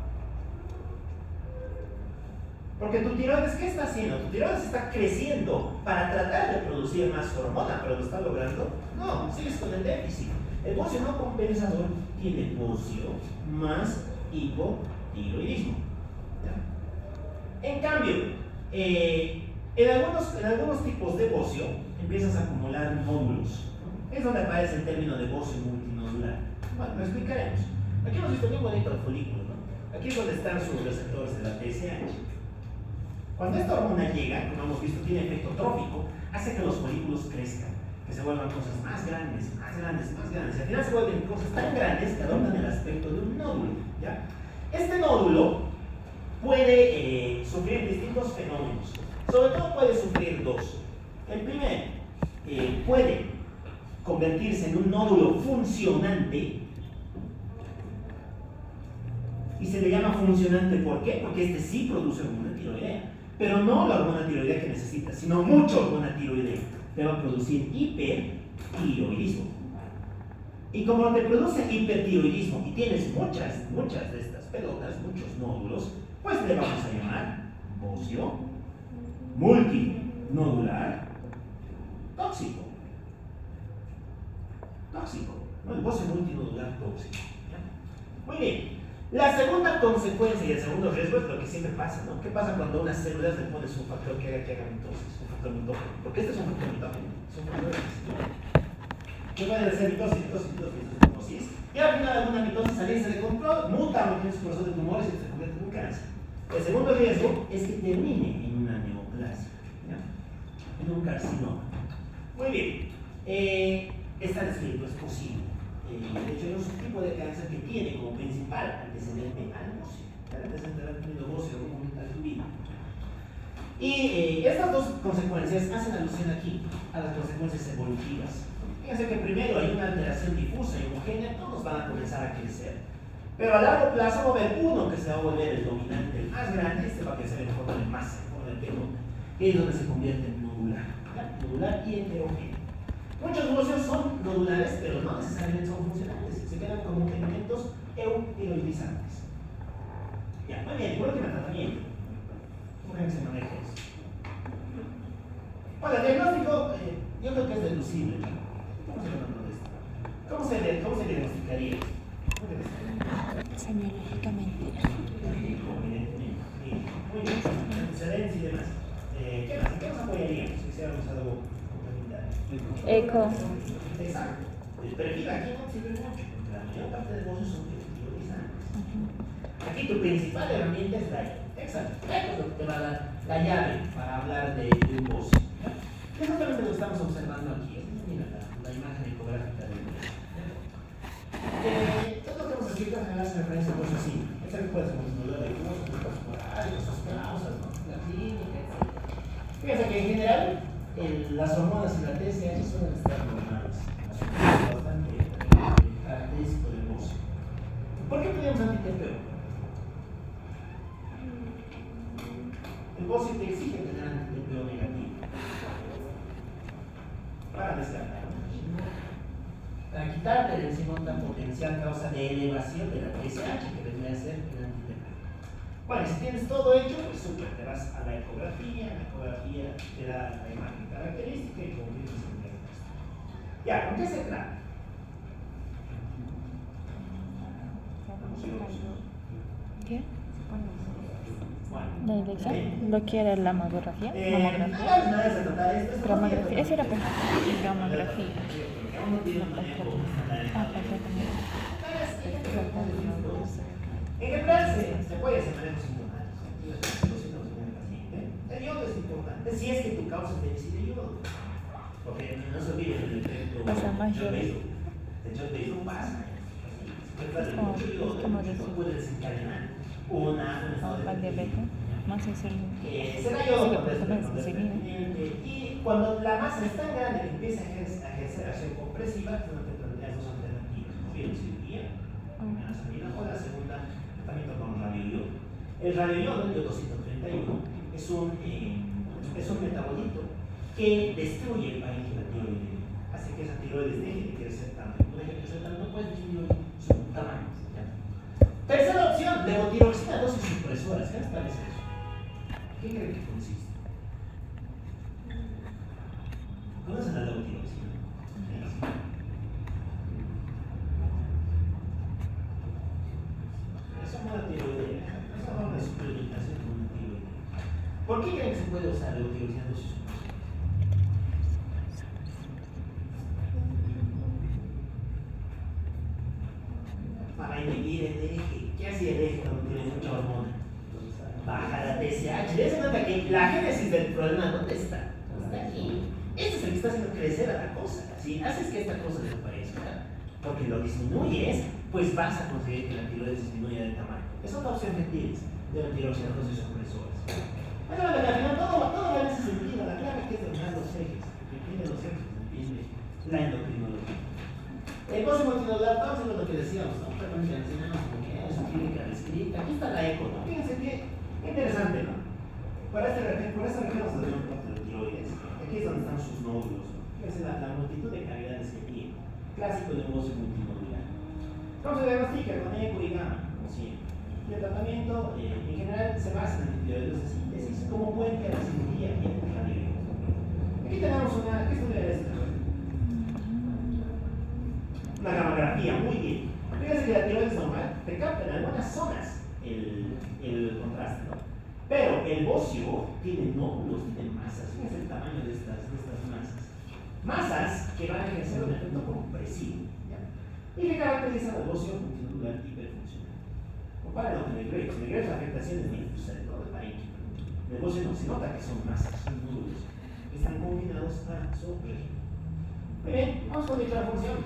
Speaker 1: Porque tu tiroides, ¿qué está haciendo? Tu tiroides está creciendo para tratar de producir más hormona, pero ¿lo está logrando? No, sigues con el déficit. El bocio no compensador tiene bocio más hipotiroidismo. En cambio, en algunos tipos de bocio empiezas a acumular nódulos. Es donde aparece el término de bocio multinodular. Bueno, lo explicaremos. Aquí hemos visto bien bonito el folículo, ¿no? Aquí es donde están sus receptores de la TSH. Cuando esta hormona llega, como hemos visto, tiene efecto trófico, hace que los folículos crezcan, que se vuelvan cosas más grandes, más grandes, más grandes. Y al final se vuelven cosas tan grandes que adoptan el aspecto de un nódulo, ¿ya? Este nódulo puede sufrir distintos fenómenos. Sobre todo puede sufrir dos. El primero, puede convertirse en un nódulo funcionante. Y se le llama funcionante, ¿por qué? Porque este sí produce hormona tiroidea. Pero no la hormona tiroidea que necesita, sino mucha hormona tiroidea. Te va a producir hipertiroidismo. Y como te produce hipertiroidismo y tienes muchas de estas pelotas, muchos nódulos, pues le vamos a llamar bocio multinodular tóxico. Tóxico, ¿no? El bocio multinodular tóxico. ¿Ya? Muy bien. La segunda consecuencia y el segundo riesgo es lo que siempre pasa, ¿no? ¿Qué pasa cuando a unas células le pones un factor que haga mitosis? Un factor mitógeno. Porque este es un factor mitógeno. Son factores que pueden ser mitosis. Y al final alguna mitosis sale de control, muta, no tiene su proceso de tumores y se convierte en un cáncer. El segundo riesgo es que termine en una neoplasia, ¿ya? En un carcinoma. Muy bien. Está descrito, es posible. De hecho, es un tipo de cáncer que tiene como principal antecedente al bocio. El antecedente del tenido bocio al fluido. Y estas dos consecuencias hacen alusión aquí a las consecuencias evolutivas. Fíjense que primero hay una alteración difusa y homogénea, todos van a comenzar a crecer. Pero a largo plazo va a haber uno que se va a volver el dominante, el más grande, este va a crecer en forma de masa, en forma de pelota, que es donde se convierte en nodular. Nodular y heterogéneo. Muchos bocios son nodulares, pero no necesariamente son funcionales, se quedan como elementos eutiroidizantes. Ya, muy bien, por último tratamiento. ¿Cómo es que se maneja eso? Bueno, el diagnóstico yo creo que es deducible. ¿Cómo se diagnosticaría?
Speaker 4: Semiológicamente.
Speaker 1: Muy bien, antecedentes y demás. ¿Qué más? ¿En qué nos apoyaríamos si hiciéramos algo complementario?
Speaker 4: Eco.
Speaker 1: Exacto. El perfil aquí no sirve mucho, porque la mayor parte de voces son priorizantes. Aquí tu principal herramienta es la eco. Exacto. Eco es lo que te va a dar la llave para hablar de un voz. ¿Qué exactamente lo estamos observando aquí? Mira la imagen ecográfica del voz. Todo lo que hemos escrito en general se referencia a cosas así. Esa que puede ser un modelo de cursos, cosas morales, cosas causas, ¿no? La clínica, etc. Fíjense que en general las hormonas y la TSH suelen estar normales. Es bastante característico del voz. ¿Por qué tenemos anti-TPO? El voz te exige tener anti-TPO negativo para descartar. Para quitarte de encima una potencial causa de elevación de la TSH que debería ser el anti-TPO. Bueno, si tienes todo hecho, pues súper, te vas a la ecografía te da la imagen característica y confirmas el diagnóstico. Ya, ¿con qué se trata?
Speaker 4: ¿Qué?
Speaker 1: Bueno,
Speaker 4: ¿La dirección? ¿Lo quiere la mamografía?
Speaker 1: Mamografía.
Speaker 4: Gramografía. Eso era gramografía.
Speaker 1: En general se puede hacer manejos hormonales. El yodo es importante si es que tu causa es déficit de yodo. Porque no se olvide del efecto
Speaker 4: Pasa más yodo.
Speaker 1: de hecho, de eso pasa. Eso puede desencadenar un estado de
Speaker 4: diabetes. Más insulina.
Speaker 1: será yodo cuando es
Speaker 4: insulina.
Speaker 1: y cuando la masa es tan grande que empieza a ejercer acción compresiva, tú no te planteas dos alternativas, o bien cirugía, o la segunda, tratamiento con radioiodo. El radioiodo, el yodo 131, es un metabolito que destruye el parénquima tiroideo, hace que esa tiroides deje de crecer tanto. No deje de crecer tanto, pues disminuye su tamaño. Tercera opción, levotiroxina dosis supresoras. ¿Qué les parece eso? ¿Qué creen que consiste? ¿Conocen la levotiroxina? Es una tiroidea, es una forma de suplementación con una tiroidea. ¿Por qué creen que se puede usar levotiroxina dosis supresora? Para inhibir el eje. ¿Qué hacía el eje cuando tiene mucha hormona? Baja la TSH. ¿Les cuenta que la génesis del problema dónde está? Está aquí. Este es el que está haciendo crecer a la cosa. Si haces que esta cosa desaparezca, porque lo disminuyes, pues vas a conseguir que la tiroides disminuya de tamaño. Es otra opción que tienes de la tiroxina dosis supresoras. Al final todo va en ese sentido. La clave que es dominar los ejes, que tiene los ejes, entiende la endocrinología. El próximo tinolar, estamos haciendo lo que decíamos, ¿no? Frecuencia de enseñanza, su clínica descrita. Aquí está la eco, ¿no? Fíjense qué interesante, ¿no? Por esta región nos da un parte de tiroides. Aquí es donde están sus nódulos, ¿no? Fíjense la multitud de cavidades que tiene. Clásico de un negocio multinodular. ¿Cómo se diagnostica? Con eco y gamma, como siempre. Y el tratamiento, en general, se basa en antibióticos de síntesis como puente a la cirugía y el radio. Aquí tenemos una. ¿Qué estudio es esto? Una gamografía, muy bien. Fíjense que la tiroides normal te capta en algunas zonas el contraste, ¿no? Pero el bocio tiene nódulos, tiene masas. Fíjense el tamaño de estas masas. Masas que van a ejercer un efecto compresivo. ¿Ya? Y que caracterizan al bocio multinodular hiperfuncional. Compárenlo con el Graves. En el Graves la afectación es difusa de todo el parénquima. El bocio no se nota que son masas, son nódulos. Están combinados a sobre. Muy bien, vamos con la función.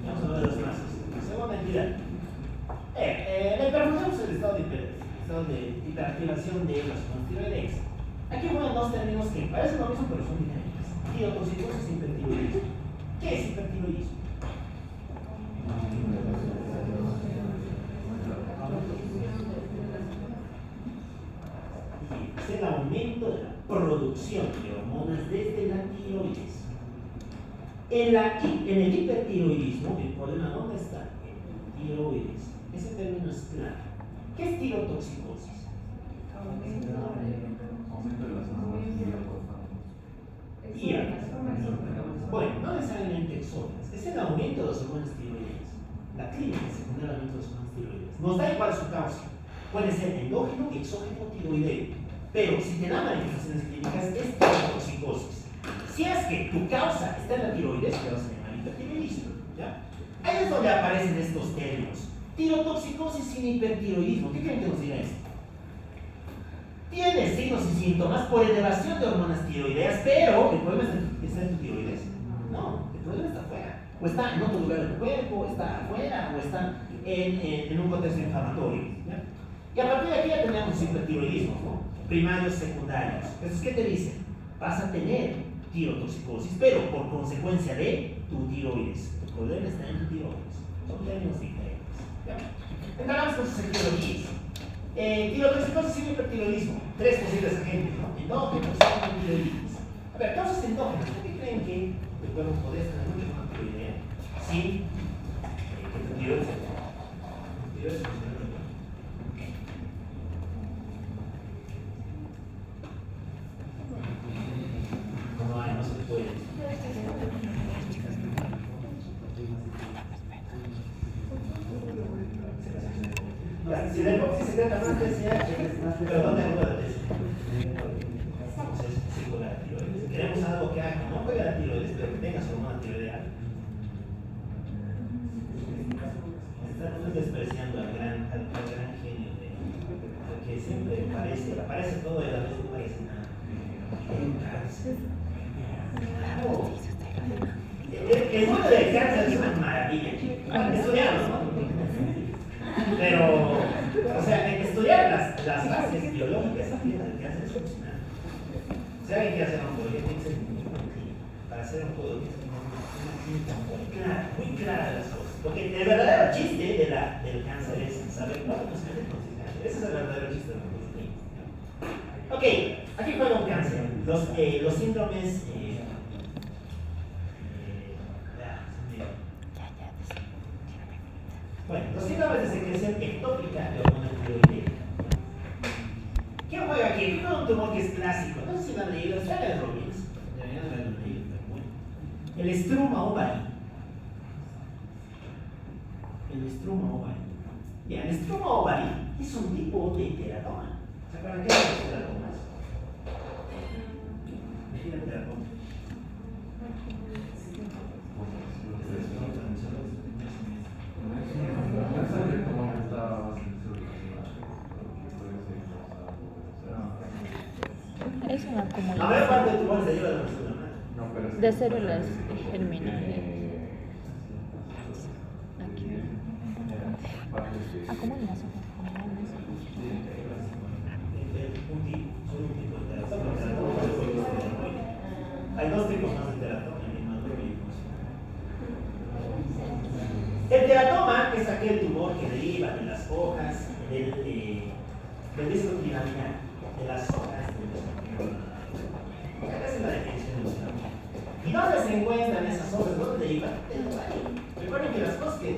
Speaker 1: Vamos a hablar de las masas. Segunda entidad. La hiperfunción es el estado de hiperactivación de las hormonas tiroideas. Aquí juegan dos términos que parecen lo mismo pero son diferentes. Tirotoxicosis e hipertiroidismo. ¿Qué es hipertiroidismo? Es el aumento de la producción de hormonas desde la tiroides. En el hipertiroidismo, el problema ¿dónde está? En el tiroides. Ese término es clave. ¿Qué es tirotoxicosis? exógenas es el aumento de las hormonas tiroideas. La clínica secundaria del aumento de las hormonas tiroideas. Nos da igual su causa. Puede ser endógeno, exógeno o tiroideo. Pero si te dan manifestaciones clínicas, es tirotoxicosis. Si es que tu causa está en la tiroides, te vas a llamar hipertiroidismo. ¿Ya? Ahí es donde aparecen estos términos. Tirotoxicosis sin hipertiroidismo. ¿Qué creen que nos diga esto? Tienes signos y síntomas por elevación de hormonas tiroideas, pero el problema está en tu tiroides. No, el problema está afuera. O está en otro lugar del cuerpo, está afuera, o está en un contexto inflamatorio. ¿Ya? Y a partir de aquí ya tenemos hipertiroidismo, ¿no? Primarios, secundarios. Entonces, ¿qué te dicen? Vas a tener tirotoxicosis, pero por consecuencia de tu tiroides. El problema está en tu tiroides. Son términos diferentes. Entramos con sus etiologías. Tirotoxicosis sin hipertiroidismo. Tres posibles agentes, ¿no? Endógenos, hipertiroidismo. A ver, causas endógenas. ¿Por qué creen que el cuerpo podría tener mucho más tiroidea sin que tu tiroides funcione? No se puede. Si se trata más de pero ¿dónde juega la tesis? Entonces, sí juega la tiroides. Queremos algo que haga, no juega la tiroides, pero que tenga su hormona tiroideal. Estamos despreciando al gran genio que siempre aparece todo y a la vez no parece nada. El mundo del cáncer es una maravilla, estudiarlo, ¿no? Pero, o sea, estudiar las bases biológicas del cáncer es fascinante. Si alguien quiere hacer oncología, tiene que ser muy clínico. Para hacer oncología, tiene que ser muy clara de las cosas. Porque el verdadero chiste del cáncer es saber cuándo se mete con el cáncer. Ese es el verdadero chiste de la oncología. Ok, aquí juega un cáncer. Los síndromes. Bueno, los síndromes de secreción ectópica de hormona tiroidea. ¿Quién juega aquí? ¿Quién juega un tumor que es clásico? No sé si lo han leído, está en el Robbins. Deberían haberlo leído, pero bueno. El estruma ovari. El estruma ovari. Ya, el estruma ovari es un tipo de teratoma. ¿Se acuerdan qué son los teratomas? ¿Qué es el teratoma?
Speaker 4: Es una
Speaker 1: A ver,
Speaker 4: acumulación
Speaker 1: ¿cuánto de tumores se lleva de la célula?
Speaker 4: de células germinales. Aquí. Acumulan las hojas germinales.
Speaker 1: Un tipo, solo un tipo de teratoma. Hay dos tipos más de teratoma, el teratoma es aquel tumor que deriva de las hojas del disco piramidal, de las hojas del disco piramidal. Esa es la definición del teratoma. ¿Y dónde se encuentran esas hojas? ¿Dónde derivan? Del ovario. Recuerden que muchos de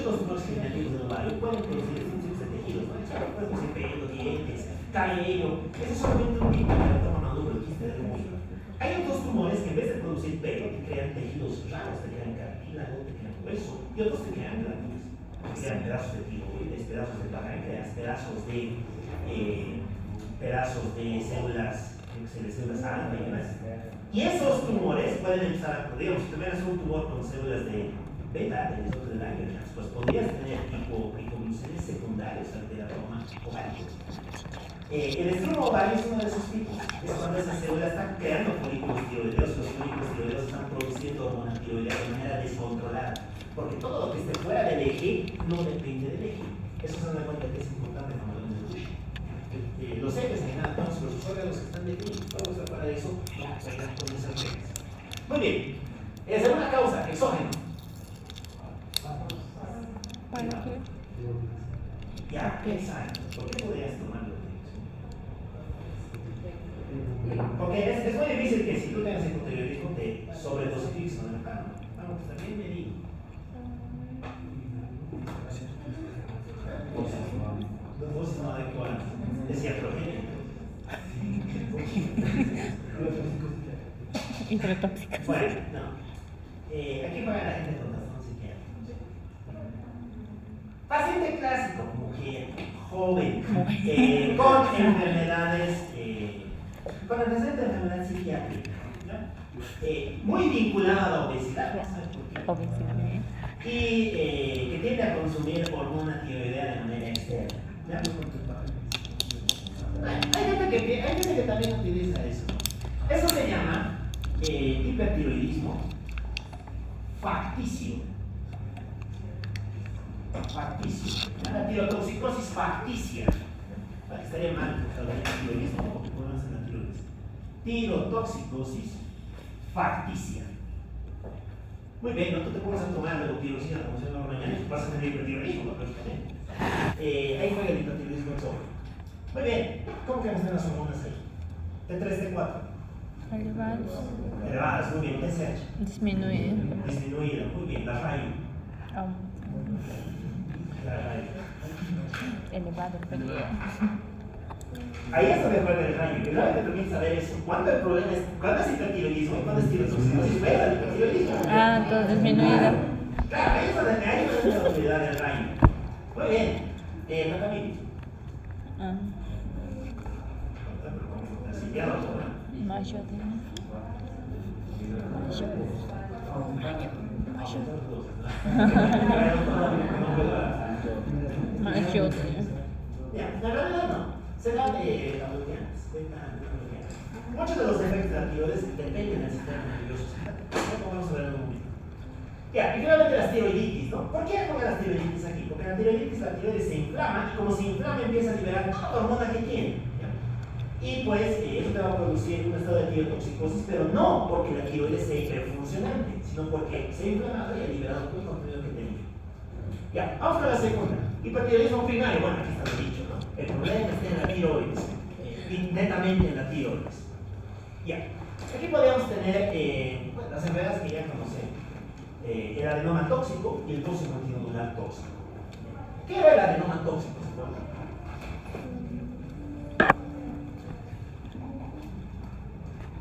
Speaker 1: los tumores germinativos del ovario pueden producir distintos tipos de tejidos, ¿no? Pueden producir pelo, dientes, cabello. Eso es solamente un tipo de teratoma maduro, el quiste del músculo. Hay otros tumores que en vez de producir pelo, te crean tejidos raros, te crean cartílago, te crean hueso, y otros te crean glándulas. Te crean pedazos de tiroides, pedazos de páncreas, pedazos de células, alfa y demás. Y esos tumores pueden empezar, digamos, si tuvieras un tumor con células de beta, de nosotros del Langerhans, pues podrías tener hipoglucemias secundarias al teratoma ovárico. El estroma ovario es uno de esos tipos. Es cuando esa célula está creando folículos tiroideos, los folículos tiroideos están produciendo hormona tiroidea de manera descontrolada. Porque todo lo que esté fuera del eje no depende del eje. Eso se dan cuenta que es importante en el de Bush. Los ejes en nada, los órganos que están definidos, vamos a para eso, vamos a ir con esas reglas. Muy bien. Segunda causa, exógeno.
Speaker 4: ¿Para qué?
Speaker 1: Ya, exacto. ¿Por qué podrías tomarlo? Porque es muy difícil que si tú tengas hipotiroidismo te sobredosifiques con el plano. Vamos, pues también me digo. Dos voces no adecuadas. Es iatrogénico.
Speaker 4: Hipertóxicas.
Speaker 1: Bueno, no. Aquí juega la gente con razón psiquiátrica. Paciente clásico, mujer, joven, con enfermedades, con antecedentes de enfermedad psiquiátrica, ¿no? Muy vinculada a la obesidad, ¿no? ¿Sabes por qué?
Speaker 4: Obesidad.
Speaker 1: Y que tiende a consumir hormona tiroidea de manera externa. ¿Ya? Hay gente que también utiliza eso. Eso se llama hipertiroidismo facticio. Facticio. La tirotoxicosis facticia. Estaría mal hablar de tiroidismo, porque podemos hacer la tiroides. Tirotoxicosis facticia. Muy bien, no tú te pones a tomar levotiroxina como se llama mañana y vas a tener hipertiroidismo, ¿no? Perfectamente. Ahí juega el hipertiroidismo exógeno. Muy bien, ¿cómo que están las hormonas ahí? T3, T4.
Speaker 4: Elevados.
Speaker 1: Elevadas, muy bien. TSH.
Speaker 4: Disminuido.
Speaker 1: Disminuida, muy bien. La raíz. La raíz.
Speaker 4: Elevado periodo.
Speaker 1: Ahí es donde juega el rayo. El rayo te permite saber eso. ¿Cuándo el problema es? ¿Cuándo es hipertiroidismo? ¿Cuándo es tirotoxicosis? Juega el hipertiroidismo.
Speaker 4: Ah, todo disminuido.
Speaker 1: Claro, ahí es donde hay una autoridad del rayo. Muy bien. Tratamiento.
Speaker 4: Ah,
Speaker 1: Así ya lo toman.
Speaker 4: mayo de. Mayo de.
Speaker 1: Ya, la realidad no. Se dan abdominales. Muchos de los efectos de la tiroides dependen del sistema nervioso central. Vamos a ver en un momento. Ya, y finalmente las tiroiditis, ¿no? ¿Por qué pongo las tiroiditis aquí? Porque la tiroiditis, la tiroides se inflama y como se inflama empieza a liberar toda la hormona que tiene. ¿Ya? Y pues eso te va a producir un estado de tirotoxicosis, pero no porque la tiroides sea hiperfuncionante, sino porque se ha inflamado y ha liberado todo el contenido que tenía. Ya, vamos a la segunda. Hipertiroidismo primario, bueno, aquí está lo dicho, ¿no? El problema está en la tiroides, netamente en la tiroides. Ya, aquí podríamos tener bueno, las enfermedades que ya conocemos. El adenoma tóxico y el bócio multinodular tóxico. ¿Qué era el adenoma tóxico?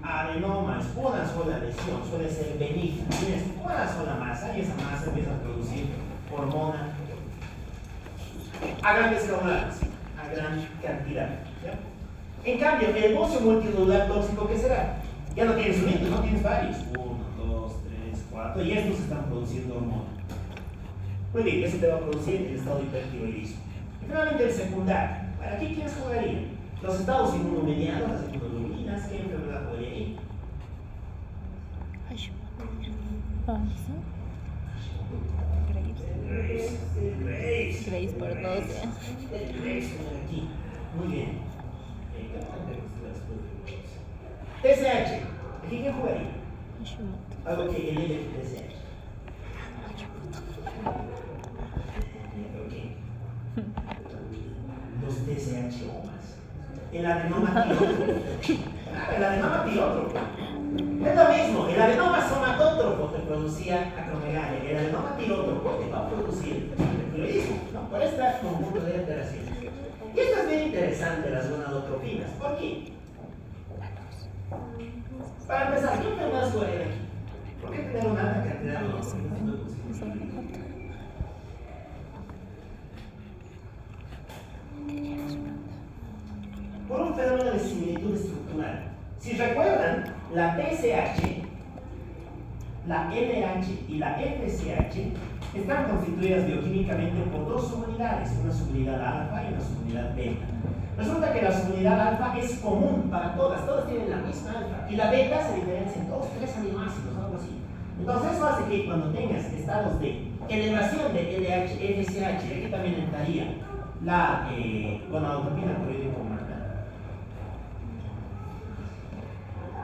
Speaker 1: Adenoma es una sola lesión, suele ser benigna. Tienes una sola masa y esa masa empieza a producir hormona a grandes caudales, a gran cantidad. ¿Ya? En cambio, el bócio multinodular tóxico, ¿qué será? Ya no tienes unidos, no tienes varios. 1, 2, 3, 4, y estos están produciendo hormona. Muy bien, eso te va a producir el estado de hipertiroidismo. Y finalmente el secundario. ¿Para qué quiénes jugarían? Los estados inmunomedianos, las inmunoglobulinas, ¿qué enfermedad podría ir?
Speaker 4: Grace por 12.
Speaker 1: Aquí. Muy bien. TSH. ¿Aquí quién jugaría? Algo que eleve el TSH. Los TSH o más. El adenoma tirótropo. El adenoma tirótropo. Es lo mismo. El adenoma somatótropo te producía acromegalia. El adenoma tirótropo te va a producir hipertiroidismo, ¿no? Por este conjunto de alteraciones. Y esto es bien interesante, las gonadotropinas. ¿Por qué? Para empezar, ¿qué enfermedades jugarían aquí? ¿Por qué tener una alta cantidad de gonadotropinas? Por un fenómeno de similitud estructural. Si recuerdan, la TSH, la LH y la FSH están constituidas bioquímicamente por dos subunidades, una subunidad alfa y una subunidad beta. Resulta que la subunidad alfa es común para todas tienen la misma alfa, y la beta se diferencia en 2, 3 aminoácidos, algo así. Entonces eso hace que cuando tengas estados de elevación de LH, FSH, aquí también entraría la gonadotropina tiroidea hormonal,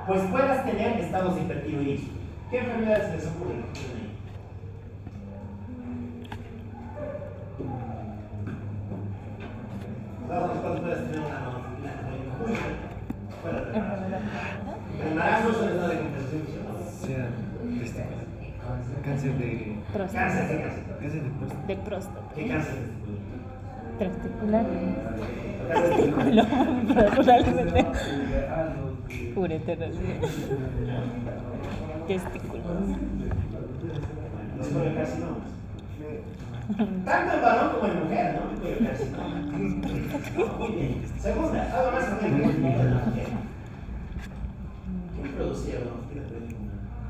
Speaker 1: pues puedas tener estados de hipertiroidismo. ¿Qué enfermedades les ocurren? Cuando puedas tener una gonadotropina tiroidea. El embarazo es un estado de compensación funcional.
Speaker 3: Cáncer de
Speaker 4: Próstata.
Speaker 1: Cáncer de
Speaker 3: cáncer de próstata.
Speaker 4: De próstata.
Speaker 1: ¿Qué cáncer testicular?
Speaker 4: Testicular. Testicular. Ureteral. testículos.
Speaker 1: Los coleocarcinomas. Tanto en varón como en mujer, ¿no? El coleocarcinoma. Muy bien. Segunda, algo más con el crecimiento de la mujer. ¿Qué producía la mujer?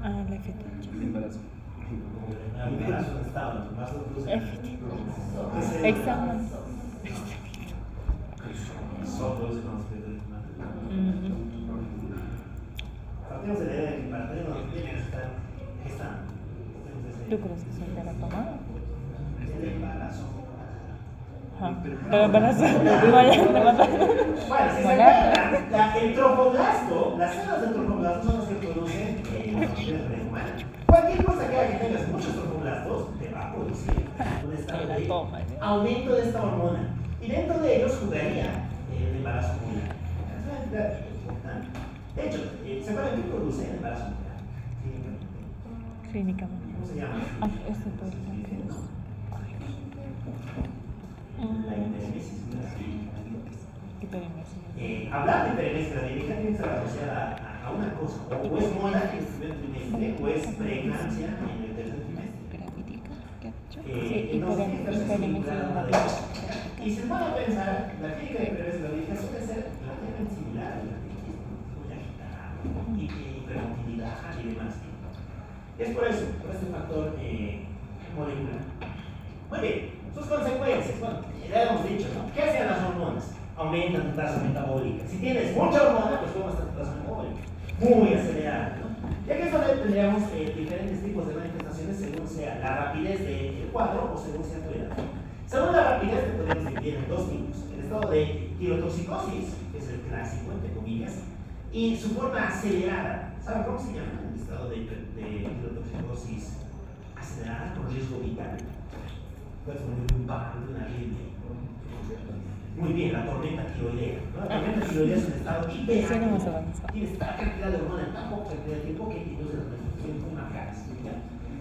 Speaker 4: Ah, la fetiche.
Speaker 3: Embarazo.
Speaker 1: El embarazo no estaba, el embarazo produce.
Speaker 4: Examen.
Speaker 1: Solo produce cuando se pierde el partimos de la idea de que para tener una familia tiene que estar gestando.
Speaker 4: ¿Tú crees que son de la pomada?
Speaker 1: El embarazo.
Speaker 4: Ajá. Pero embarazo.
Speaker 1: Bueno, si se acuerdan, el tropoblasto, las células del tropoblasto son las que producen la familia humana. Cualquier cosa que haga que tengas muchos tropoblastos te va a producir un estado de aumento de esta hormona. Y dentro de ellos jugaría el embarazo hormonal. Es una entidad importante. De hecho, ¿se acuerdan qué produce el embarazo hormonal?
Speaker 4: Clínicamente.
Speaker 1: ¿Cómo se llama?
Speaker 4: Ah, este puede ser que es.
Speaker 1: La hiperemesis gravídica.
Speaker 4: Hiperemesis.
Speaker 1: Hablar de hiperemesis gravídica tiene que estar asociada a una cosa. O es mola en el primer trimestre, o es preeclampsia en el tercer trimestre.
Speaker 4: Gravídica.
Speaker 1: Entonces, tiene que estar vinculada a una de ellas. Y si van a pensar, la clínica de hiperemesis gravídica suele ser relativamente similar a la muy agitada, y hipermotilidad y demás. Es por eso, por este factor molecular. Muy bien, sus consecuencias. Bueno, ya hemos dicho, ¿no? ¿Qué hacen las hormonas? Aumentan tu tasa metabólica. Si tienes mucha hormona, pues ¿cómo está tu tasa metabólica? Muy acelerada, ¿no? Y aquí es donde tendríamos diferentes tipos de manifestaciones según sea la rapidez del cuadro o según sea tu edad. Según la rapidez, te podemos dividir en dos tipos: el estado de tirotoxicosis, que es el clásico, entre comillas, y su forma acelerada. ¿Saben cómo se llama el estado de tirotoxicosis acelerada con riesgo vital? Puedes poner un paro de una arritmia. Muy bien, la tormenta tiroidea. ¿No? La tormenta tiroidea es un estado hiperactivo. Tienes tanta cantidad de hormona en tan poca cantidad de tiempo que induce las manifestaciones muy marcadas.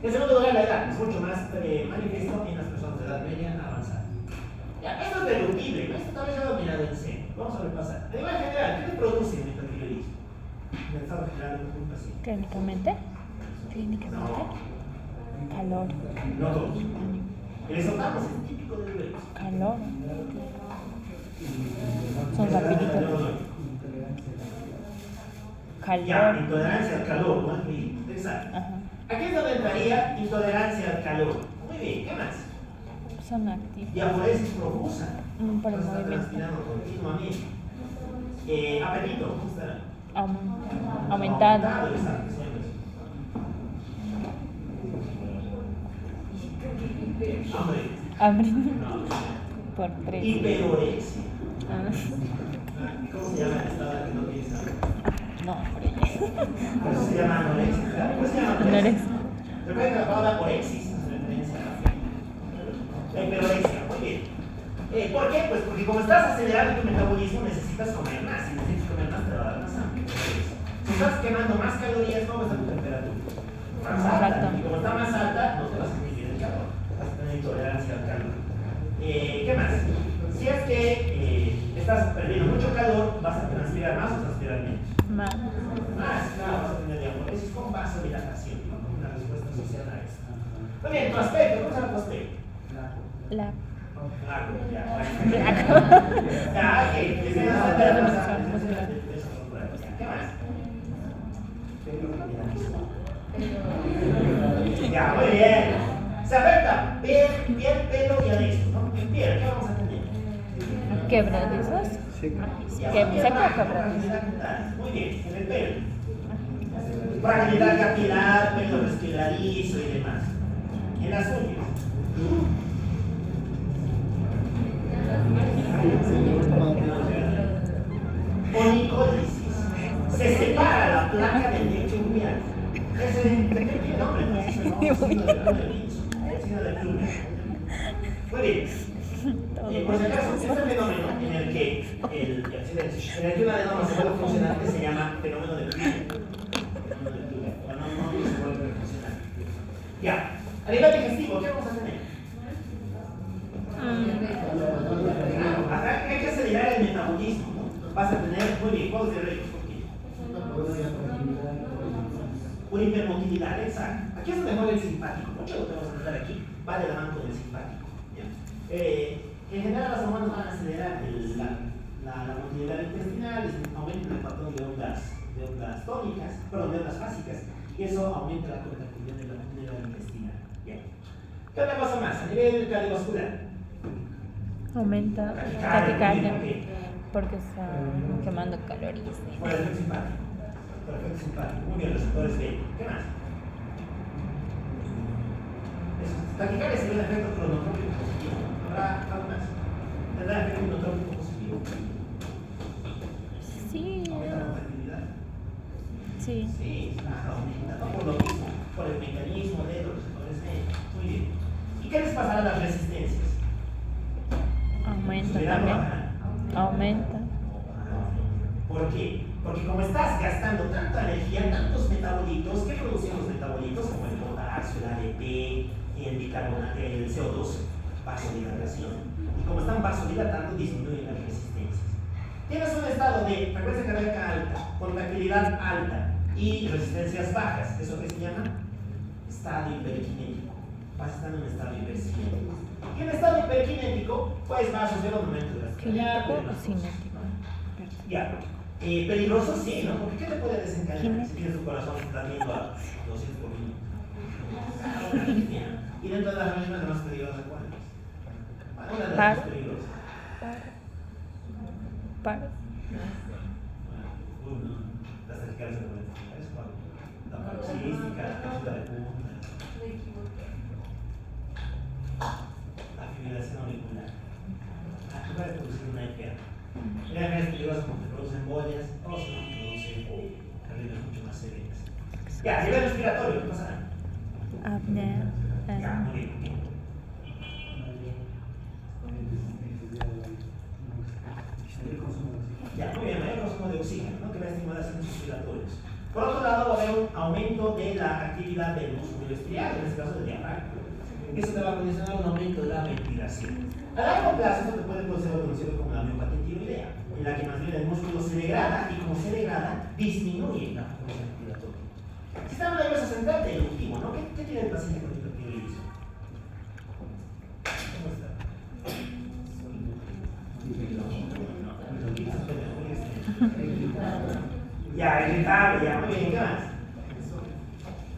Speaker 1: En segundo lugar, la edad es mucho más manifiesto en las personas de edad media avanzada. Ya, esto es deductible, ¿no? Esto tal vez ya lo he mirado en serio. Vamos a repasar. A nivel general, ¿qué te produce el hipertiroidismo? En el estado general de un paciente.
Speaker 4: Clínicamente.
Speaker 1: No,
Speaker 4: Calor.
Speaker 1: no todos. El esotamo es típico del bebé.
Speaker 4: Calor. Son rapiditos.
Speaker 1: Ya,
Speaker 4: Calor.
Speaker 1: intolerancia al calor, ¿no? Exacto.
Speaker 4: Ajá.
Speaker 1: Aquí es donde entraría intolerancia al calor. Muy bien, ¿qué más?
Speaker 4: Son activos.
Speaker 1: Diaforesis profusa.
Speaker 4: Por el
Speaker 1: Está
Speaker 4: movimiento.
Speaker 1: transpirando continuamente. Apetito, ¿cómo está?
Speaker 4: Aumentado.
Speaker 1: Exacto, siempre. Hambre.
Speaker 4: Hambre.
Speaker 1: No.
Speaker 4: Por 3.
Speaker 1: Hiperorexia.
Speaker 4: Ah.
Speaker 1: ¿Cómo se llama el estado en el que no tienes hambre?
Speaker 4: No, por ella.
Speaker 1: Por eso se llama anorexia. ¿Claro? ¿Cómo se llama anorexia?
Speaker 4: Anorexia.
Speaker 1: Recuerda que la palabra orexis es referencia a la hiperorexia. Muy bien. ¿Por qué? Pues porque como estás acelerando tu metabolismo, necesitas comer más. Si necesitas comer más, te va a dar más hambre. Si estás quemando más calorías, ¿cómo está tu temperatura? Más alta. Y como está más alta, no te vas a sentir bien el calor. Vas a tener intolerancia al calor. ¿Qué más? Si es que estás perdiendo mucho calor, vas a transpirar más o transpirar menos.
Speaker 4: Más.
Speaker 1: Más, claro, vas a tener diaforesis con vasodilatación, ¿no? Con una respuesta asociada a esto. Muy bien, tu aspecto, ¿cómo se llama tu aspecto?
Speaker 4: La.
Speaker 1: Flaco, ya.
Speaker 4: Flaco.
Speaker 1: Ya, ok. ¿Qué más? Ya, muy bien. Se afecta piel, pelo y anexo, ¿no? En piel, ¿qué vamos a tener?
Speaker 4: Quebradizos. Seco o quebradizos.
Speaker 1: Muy bien, en el pelo. Fragilidad capilar, pelo resquebradizo y demás. En las uñas. Onicolisis. Se separa la placa del lecho uñal. Ese nombre preciso, ¿no? El signo de Plummer. Muy bien. Por si acaso, este fenómeno en el que un adenoma se vuelve funcionante se llama fenómeno de Plummer. No se vuelve funcionante. Ya. A nivel digestivo, ¿qué vamos a tener? Acá hay que acelerar el metabolismo, ¿no? Vas a tener, muy bien, ¿cuántos diarreicos por kilo? Una hipermotilidad, exacto. Aquí es donde mueve el simpático. Mucho de lo que vamos a tratar aquí va de la mano con el simpático. ¿Ya? En general, las hormonas van a acelerar la motilidad intestinal, aumenta el patrón de ondas tónicas, perdón, de ondas básicas, y eso aumenta la contractilidad de la motilidad intestinal. Bien. ¿Qué otra cosa más? A nivel cardiovascular.
Speaker 4: Aumenta taquicardia porque está quemando calorías.
Speaker 1: Por el efecto simpático. Por el efecto simpático. Muy bien, receptores B. ¿Qué más? Eso. Taquicardia sería un efecto cronotrópico positivo. ¿Habrá algo más? ¿Tendrá efecto cronotrópico positivo?
Speaker 4: Sí.
Speaker 1: ¿Aumenta la contractilidad?
Speaker 4: Sí.
Speaker 1: Sí, claro, aumenta. No por lo mismo, por el mecanismo de los receptores B. Muy bien. ¿Y qué les pasará a las resistencias?
Speaker 4: Aumenta
Speaker 1: ¿Subirán o
Speaker 4: también.
Speaker 1: bajarán?
Speaker 4: Aumenta.
Speaker 1: ¿Por qué? Porque como estás gastando tanta energía, tantos metabolitos, ¿qué producen los metabolitos? Como el potasio, el ADP, el bicarbonato, el CO2, vasodilatación. Y como están vasodilatando, disminuyen las resistencias. Tienes un estado de frecuencia cardíaca alta, contractilidad alta y resistencias bajas. ¿Eso qué se llama? Estado hiperkinético. Vas a estar en un estado hipercinético. Y en estado hiperkinético, pues va a asociar un aumento de la
Speaker 4: Kinético o cinético.
Speaker 1: ya. Peligroso sí, ¿no? Porque ¿qué te puede desencadenar
Speaker 4: Kinético.
Speaker 1: si tienes tu corazón latiendo a 200 por minuto? Una arritmia. Y dentro de las arritmias más peligrosas, ¿cuáles? Una de las más
Speaker 4: Paro.
Speaker 1: peligrosas.
Speaker 4: Paro.
Speaker 1: Las taquicardias cerebrales. ¿Es cuál? La paroxística, la cápsula de punta. La fibrilación auricular. Aquí puede producir una EPA. La EPA es peligrosa porque produce embolias o si no produce arritmias mucho más severas. Ya, a nivel respiratorio, ¿qué pasará?
Speaker 4: Apnea.
Speaker 1: Ya, muy bien, muy bien. Ya, muy bien, mayor consumo de oxígeno, ¿no? Que va a estimular centros respiratorios. Por otro lado, va a haber un aumento de la actividad del músculo estriado, en este caso del diafragma. Eso te va a condicionar un aumento de la ventilación. A largo plazo, esto te puede ser conocido como la miopatía tiroidea, en la que más bien el músculo se degrada y como se degrada, disminuye la frecuencia respiratoria. Sistema nervioso central deductivo, ¿no? ¿Qué tiene el paciente con hipertiroidismo? ¿Cómo está? Ya, irritable, ya, muy bien, ¿qué más?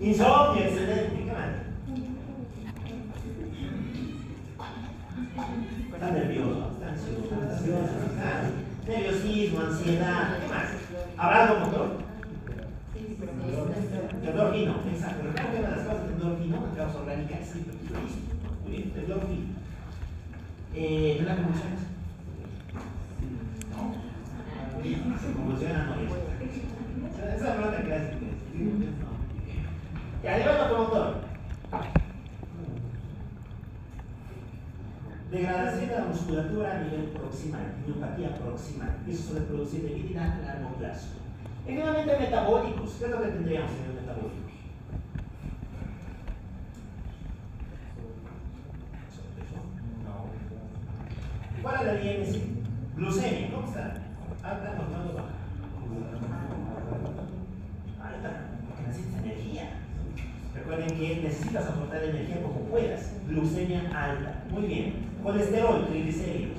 Speaker 1: Insomnio, excelente, ¿qué más? Está nervioso, está ansioso, nerviosismo, ansiedad, ¿qué más? ¿Habrá algo motor? Temblor fino, exacto. Recuerda que una de las causas del temblor fino, en causa orgánica, es el hipertiroidismo. Muy bien, temblor fino. ¿No la convulsiones? No. Se convulsiona, no es. Esa es la pregunta clásica. Ya, nivel locomotor. Degradación de la musculatura a nivel proximal, miopatía proximal. Eso suele producir debilidad a largo plazo. Y finalmente metabólicos. ¿Qué es lo que tendríamos en el metabólico? No. ¿Cuál es el IMC? Glucemia, ¿cómo está? Alta, normal o baja. Alta, porque necesitas energía. Recuerden que necesitas aportar energía como puedas. Glucemia alta. Muy bien. Colesterol, triglicéridos.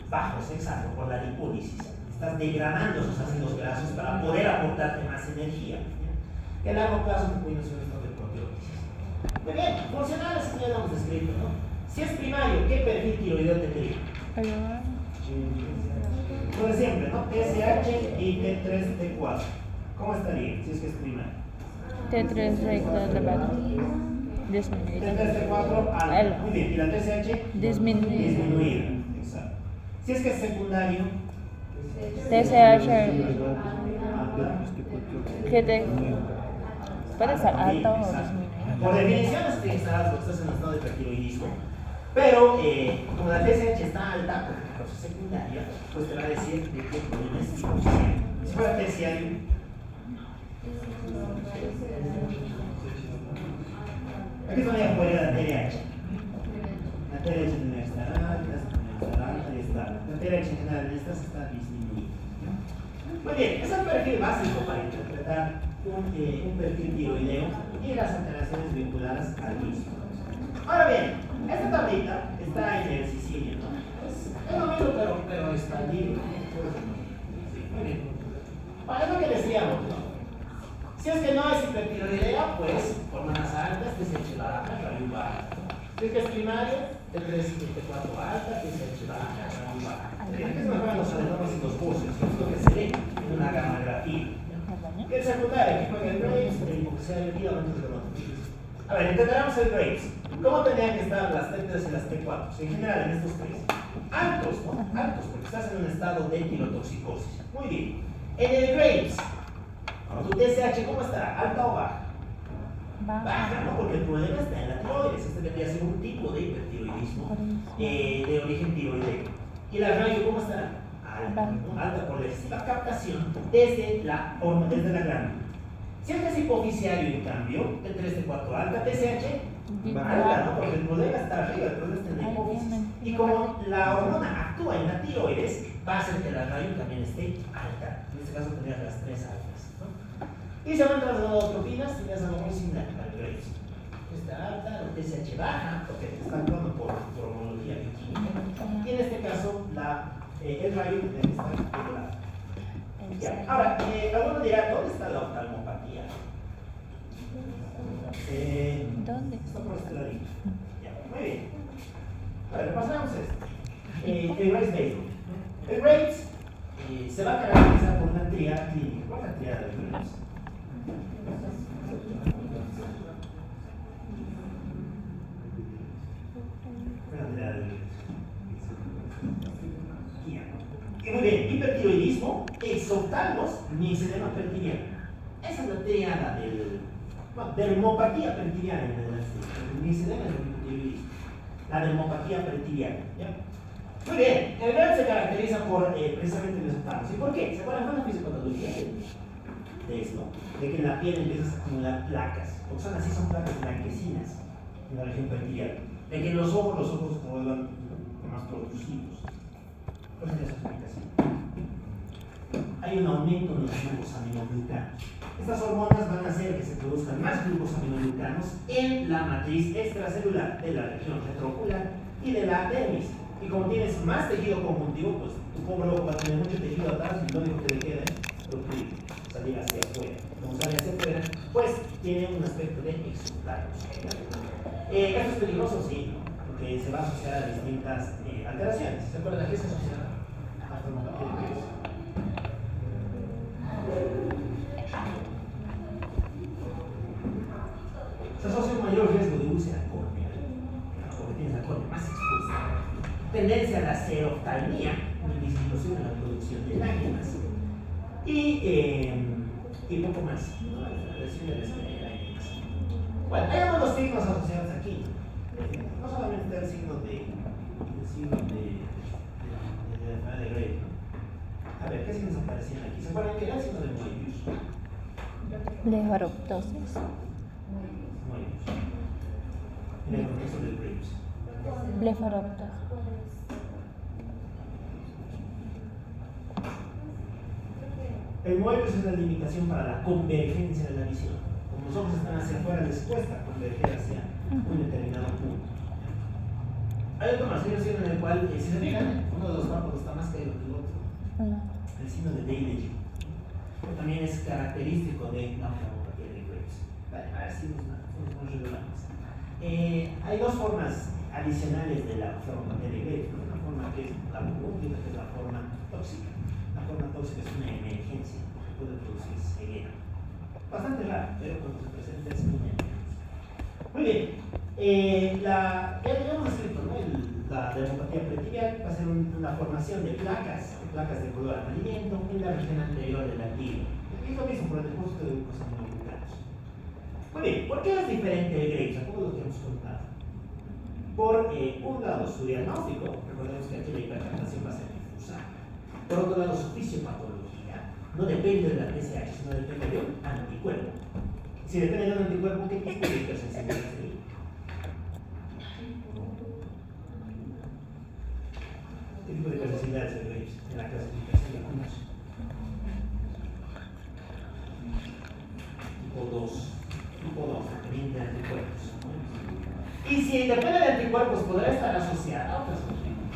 Speaker 1: Bajos, exacto, por la lipólisis. Estás degradando esos ácidos grasos para poder aportarte más energía. Y a largo plazo te puede ser un estado de proteólisis. Muy bien, funcionales ya lo hemos descrito, ¿no? Si es primario, ¿qué perfil tiroideo tendría? Como siempre, ¿no? TSH y T3, T4. ¿Cómo estaría si es que es primario?
Speaker 4: T3 elevado. Disminuido.
Speaker 1: T3, T4, alta. Muy bien. ¿Y la TSH?
Speaker 4: Disminuido.
Speaker 1: Disminuida. Exacto. Si es que es secundario,
Speaker 4: TSH.
Speaker 1: alta.
Speaker 4: Puede estar alto o
Speaker 1: Exacto.
Speaker 4: disminuido.
Speaker 1: Por definición, estarás porque estás en un estado de hipertiroidismo. Pero, como la TSH está alta, porque es causa secundaria, pues te va a decir de qué problema es disposición. Si fuera terciario, aquí es donde ya podría la TRH. La TRH debe estar alta, y está alta. La TRH en general en estas está disminuida. Muy bien, es el perfil básico para interpretar interpretar un perfil tiroideo y las alteraciones vinculadas al mismo. Ahora bien, esta tablita está en el Sicilio, ¿no? Es lo mismo, pero expandido. Sí, muy bien. Para eso que decíamos, ¿no? Si es que no es hipertiroidea, pues hormonas altas, TSH baja, radio baja. Si es que es primaria, T3-T4 alta, TSH baja, radio baja. Aquí se mejoran los adenomas y los bocios, que es lo que se ve en una gamografía. ¿Qué es secundaria? Aquí juega el Graves, el hipoxial y aumentos de dermatofilia. A ver, entenderemos el Graves. ¿Cómo tendrían que estar las T3 y las T4? En general, en estos tres. Altos, ¿no? Altos, porque estás en un estado de tirotoxicosis. Muy bien. En el Graves, tu TSH, ¿cómo está? ¿Alta o baja? Baja, ¿no? Porque el problema está en la tiroides. Este vendría a ser un tipo de hipertiroidismo de origen tiroideo. ¿Y la radio cómo está? Alta, ¿no? Alta por la excesiva captación desde la glándula. Si es hipoficiario, en cambio, T3, T4 alta, TSH alta, ¿no? Porque el problema está arriba, el problema está en la hipófisis. Y como la hormona actúa en la tiroides, va a hacer que la radio también esté alta. En este caso tendrías las tres altas, ¿no? Y se van trasladando tropinas y es algo muy similar al Graves. Está alta, la TSH baja, porque está actuando por homología bioquímica. Y en este caso, el radio debe estar regulado. Ya. Ahora, alguno dirá, ¿dónde está la oftalmopatía?
Speaker 4: ¿Dónde?
Speaker 1: Está por este ladito. Ya, muy bien. A ver, pasamos esto. El Graves Basil. El Graves se va a caracterizar por una triada clínica. ¿Cuál es la triada del Graves? La triada del Graves. Y muy bien, hipertiroidismo, exoftalmos, misedema pertibiano. Esa es la triada dermopatía pertibiana en el misedema del hipertiroidismo. La dermopatía pertibiana. ¿Ya? Muy bien, el Graves se caracteriza por precisamente los exoftalmos. ¿Y por qué? ¿Se acuerdan de la fisiopatología de esto? De que en la piel empiezas a acumular placas. Porque son así, son placas blanquecinas en la región pertibiana. De que en los ojos se vuelvan más protrusivos. ¿Cuál es esa explicación? Hay un aumento en los glucosaminoglucanos. Estas hormonas van a hacer que se produzcan más glucosaminoglucanos en la matriz extracelular de la región retroocular y de la dermis. Y como tienes más tejido conjuntivo, pues tu pobre ojo va a tener mucho tejido atrás y lo único que le queda es procluir, salir hacia afuera. Como sale hacia afuera, pues tiene un aspecto de exoftalmos. ¿Esto es peligroso? Sí, ¿no? Porque se va a asociar a distintas alteraciones. ¿Se acuerdan a qué se asocia? A dermopatía de Graves. Se asocia un mayor riesgo de úlcera córnea, porque tienes la córnea más expuesta. Tendencia a la seroftalmía, una disminución en la producción de lágrimas. Y poco más, ¿no? La lesión de la escalera y demás. Bueno, hay algunos signos asociados aquí. No solamente el signo de la enfermedad de Graves, ¿no? A ver, ¿qué signos aparecían aquí? ¿Se acuerdan que era el signo de Moebius?
Speaker 4: Blefaroptosis.
Speaker 1: Moebius. En el contexto del Graves.
Speaker 4: Blefaroptosis.
Speaker 1: El Moebius es la limitación para la convergencia de la visión. Como los ojos están hacia afuera, les cuesta converger hacia un determinado punto. Hay otro más signo en el cual, si se fijan, uno de los párpados está más caído que el otro. El signo de Day-Ley, que también es característico de la oftalmopatía de Graves. Vale, a ver si nos regulamos. Hay dos formas adicionales de la oftalmopatía de Graves. Una forma que es la pública, que es la forma tóxica. La forma tóxica es una emergencia que puede producir ceguera. Bastante rara, pero cuando se presenta es una emergencia. Muy bien. Ya hemos escrito, ¿no? La dermopatía pertibial va a ser una formación de placas de color amarillento en la región anterior de la tibia. Es lo mismo por el depósito de glucosaminoglucanos. Muy bien, ¿por qué es diferente el Graves? A todo lo que hemos contado. Por un lado, su diagnóstico, recordemos que aquí la hipercaptación va a ser difusa. Por otro lado, su fisiopatología no depende de la TSH, sino depende de un anticuerpo. Si depende de un anticuerpo, ¿qué tipo de hipersensibilidad sería? ¿Qué tipo de hipersensibilidad es el Graves en la clasificación de algunos? si depende de anticuerpos, podrá estar asociada a otras autoinmunes.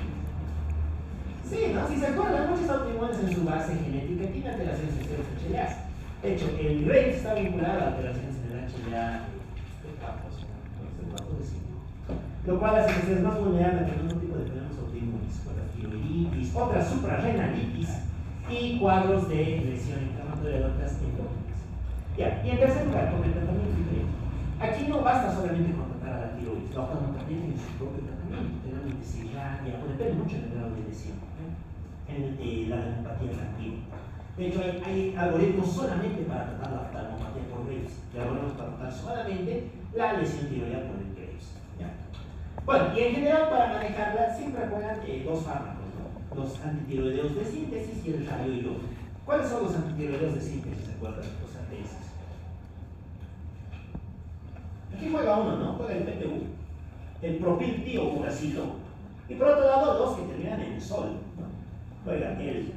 Speaker 1: Sí, ¿no? Si se acuerdan, muchas autoinmunes en su base genética tienen alteraciones en células HLA. De hecho, el Graves está vinculado a alteraciones en el HLA lo cual hace que seas más vulnerable a algún tipo de fenómenos autoinmunes, como la tiroiditis, otras suprarrenalitis y cuadros de lesión inflamatoria de otras endógenas. Ya, y en tercer lugar, con el tratamiento diferente. Aquí no basta solamente con tratar a la tiroides, la otra también tiene su propio tratamiento, generalmente se irradia, o depende mucho del grado de lesión, en la neuropatía infantil. De hecho, hay algoritmos solamente para tratar la neuropatía por Graves, y algoritmos para tratar solamente la lesión tiroidal por el Graves. ¿Ya? Bueno, y en general para manejarla siempre juegan dos fármacos, ¿no? Los antitiroideos de síntesis y el radioiodo. ¿Cuáles son los antitiroideos de síntesis? ¿Se acuerdan? Los ATS. Aquí juega uno, ¿no? Juega el PTU, el propiltiouracilo. Y por otro lado, dos que terminan en sol, ¿no? Juega el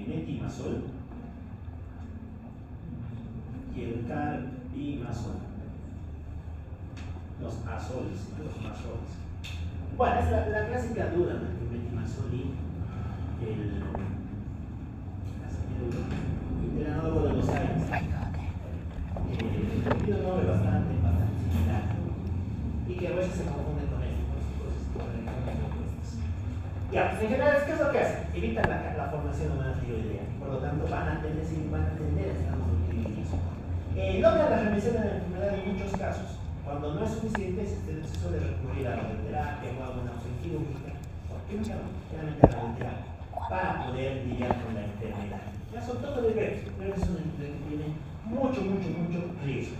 Speaker 1: metimazol y el carbimazol. Los azoles, ¿no? Los mazoles. Bueno, es la clásica duda, ¿no? El metimazol y el anólogo de los aires. Tiene un nombre bastante similar y que a veces se confunde con esto, ya, pues en general, ¿qué es lo que hacen? Evitan la formación de una tiroidea, por lo tanto van a tender a estados de tiroidismo. Logran la remisión de la enfermedad en muchos casos. Cuando no es suficiente, se suele recurrir a la radioterapia o a alguna opción quirúrgica, o generalmente a la radioterapia, para poder lidiar con la enfermedad. Ya son todo de Graves, pero es una enfermedad que tiene mucho riesgo.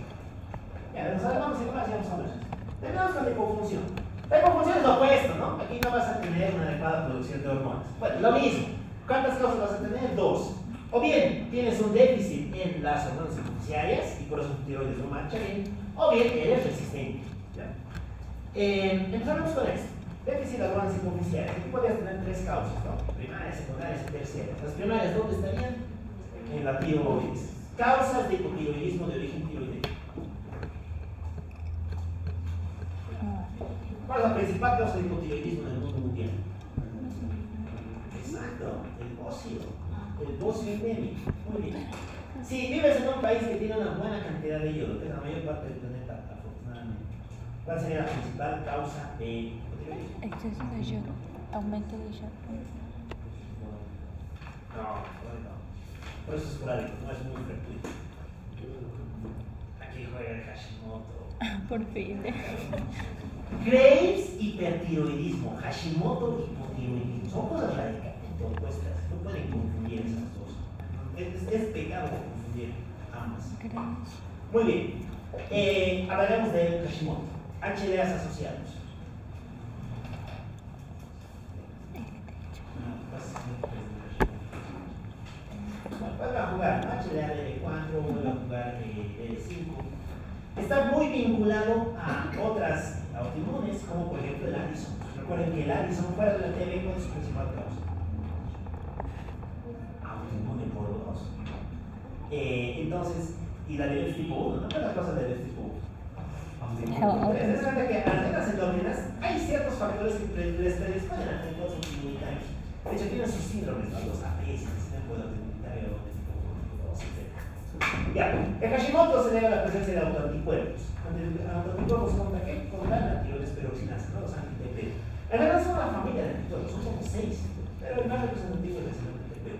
Speaker 1: Ya, vamos a hablar. Tenemos con la hipofunción. La hipofunción es lo opuesto, ¿no? Aquí no vas a tener una adecuada producción de hormonas. Bueno, lo mismo. ¿Cuántas causas vas a tener? Dos. O bien tienes un déficit en las hormonas beneficiarias y por eso tu tiroides no marcha bien, o bien eres resistente. Empezamos con esto. Déficit de hormonas hipoficiarias. Aquí podrías tener tres causas, ¿no? Primarias, secundarias y terciarias. Las primarias, ¿dónde estarían? En la tiroides. Causas de hipotiroidismo de origen tiroideo. ¿Cuál es la principal causa de hipotiroidismo en el mundo mundial? Exacto, el bocio endémico. Muy bien. Si vives en un país que tiene una buena cantidad de yodo, que es la mayor parte del planeta, afortunadamente, ¿cuál sería la principal causa de hipotiroidismo?
Speaker 4: Exceso de yodo, aumento de yodo.
Speaker 1: No. Por eso es esporádico, no es muy frecuente. Aquí juega el Hashimoto.
Speaker 4: Por fin.
Speaker 1: Graves, hipertiroidismo. Hashimoto, hipotiroidismo. Son cosas radicalmente opuestas. No pueden confundir esas dos. Es pecado confundir ambas. Muy bien. Hablaremos de Hashimoto. HLAs asociados. Vuelve a jugar HLA DD4, vuelve a jugar DD5. Está muy vinculado a otras autoinmunes, como por ejemplo el Addison. Recuerden que el Addison fuera de la TV, ¿cuál es su principal causa? Autoinmune por 2. Entonces, y la diabetes tipo 1, ¿no? ¿Qué es la causa de la diabetes tipo 1? Es verdad que a las endógenas hay ciertos factores que les predisponen a tener cosas inmunitarios. De hecho, tienen sus síndromes, ¿no? Los APS, el sistema autoinmunitario de tipo 1, 2, etc. Ya, el Hashimoto se debe a la presencia de autoanticuerpos. Autoanticuerpos son qué? Contra la tiroides peroxidasa, ¿no? Los anti-TP. En realidad son una familia de anticuerpos, son como 6, pero el más representativo es el anti-TPO.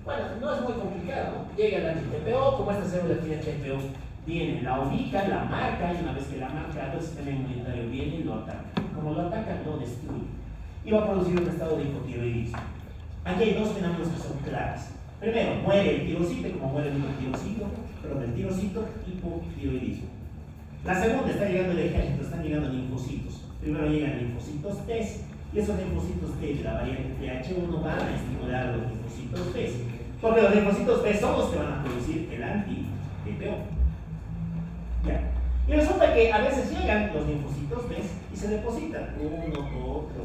Speaker 1: Bueno, no es muy complicado, ¿no? Llega el anti-TPO, como esta célula tiene TPO, viene, la ubica, la marca, y una vez que la marca, el sistema inmunitario viene y lo ataca. Como lo ataca, lo destruye. Y va a producir un estado de hipotiroidismo. Aquí hay dos fenómenos que son claves. Primero, muere el tirocito, como muere el hipotirocito, pero el tirocito, hipotiroidismo. La segunda, está llegando el ejército, están llegando linfocitos. Primero llegan linfocitos T, y esos linfocitos T de la variante TH1 van a estimular a los linfocitos B, porque los linfocitos B son los que van a producir el anti-TPO. Ya. Y resulta que a veces llegan los linfocitos B y se depositan uno, otro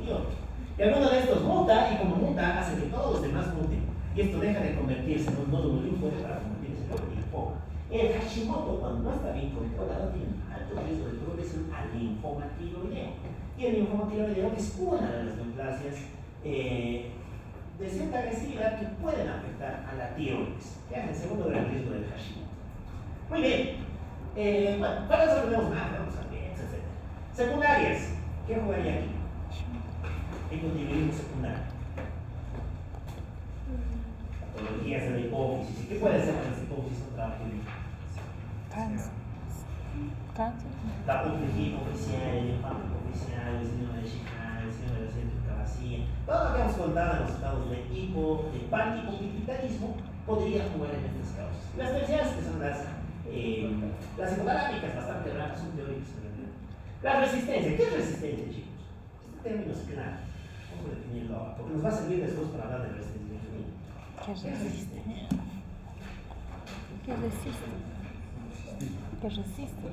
Speaker 1: y otro. Y alguno de estos muta, y como muta, hace que todos los demás muten. Y esto deja de convertirse en un nódulo linfóide para convertirse en un linfoma. El Hashimoto, cuando no está bien controlado, tiene un alto riesgo de progresión al linfoma tiroideo. Y el linfoma tiroideo es una de las neoplasias de cierta agresividad que pueden afectar a la tiroides, que es el segundo gran riesgo del Hashimoto. Muy bien. Bueno, para eso tenemos más, vamos a ver, etc. Secundarias. ¿Qué jugaría aquí? Hipotiroidismo secundario. Patologías de la hipófisis. ¿Qué puede ser que la hipófisis no trabaje bien?
Speaker 4: Cáncer. Cáncer.
Speaker 1: La putrefia hipoficial, el infarto hipoficial, el síndrome de Chicago, el síndrome de la céntrica vacía. Todo lo que hemos contado en los estados de panhipopituitarismo podría jugar en estas causas. Las terciarias, que son las hipotalámicas, bastante raras, son teóricas en realidad. La resistencia. ¿Qué es resistencia, chicos? Este término es claro. Vamos a definirlo ahora, porque nos va a servir después para hablar de resistencia insulina.
Speaker 4: ¿Qué resiste? ¿Qué resiste? ¿Qué resiste?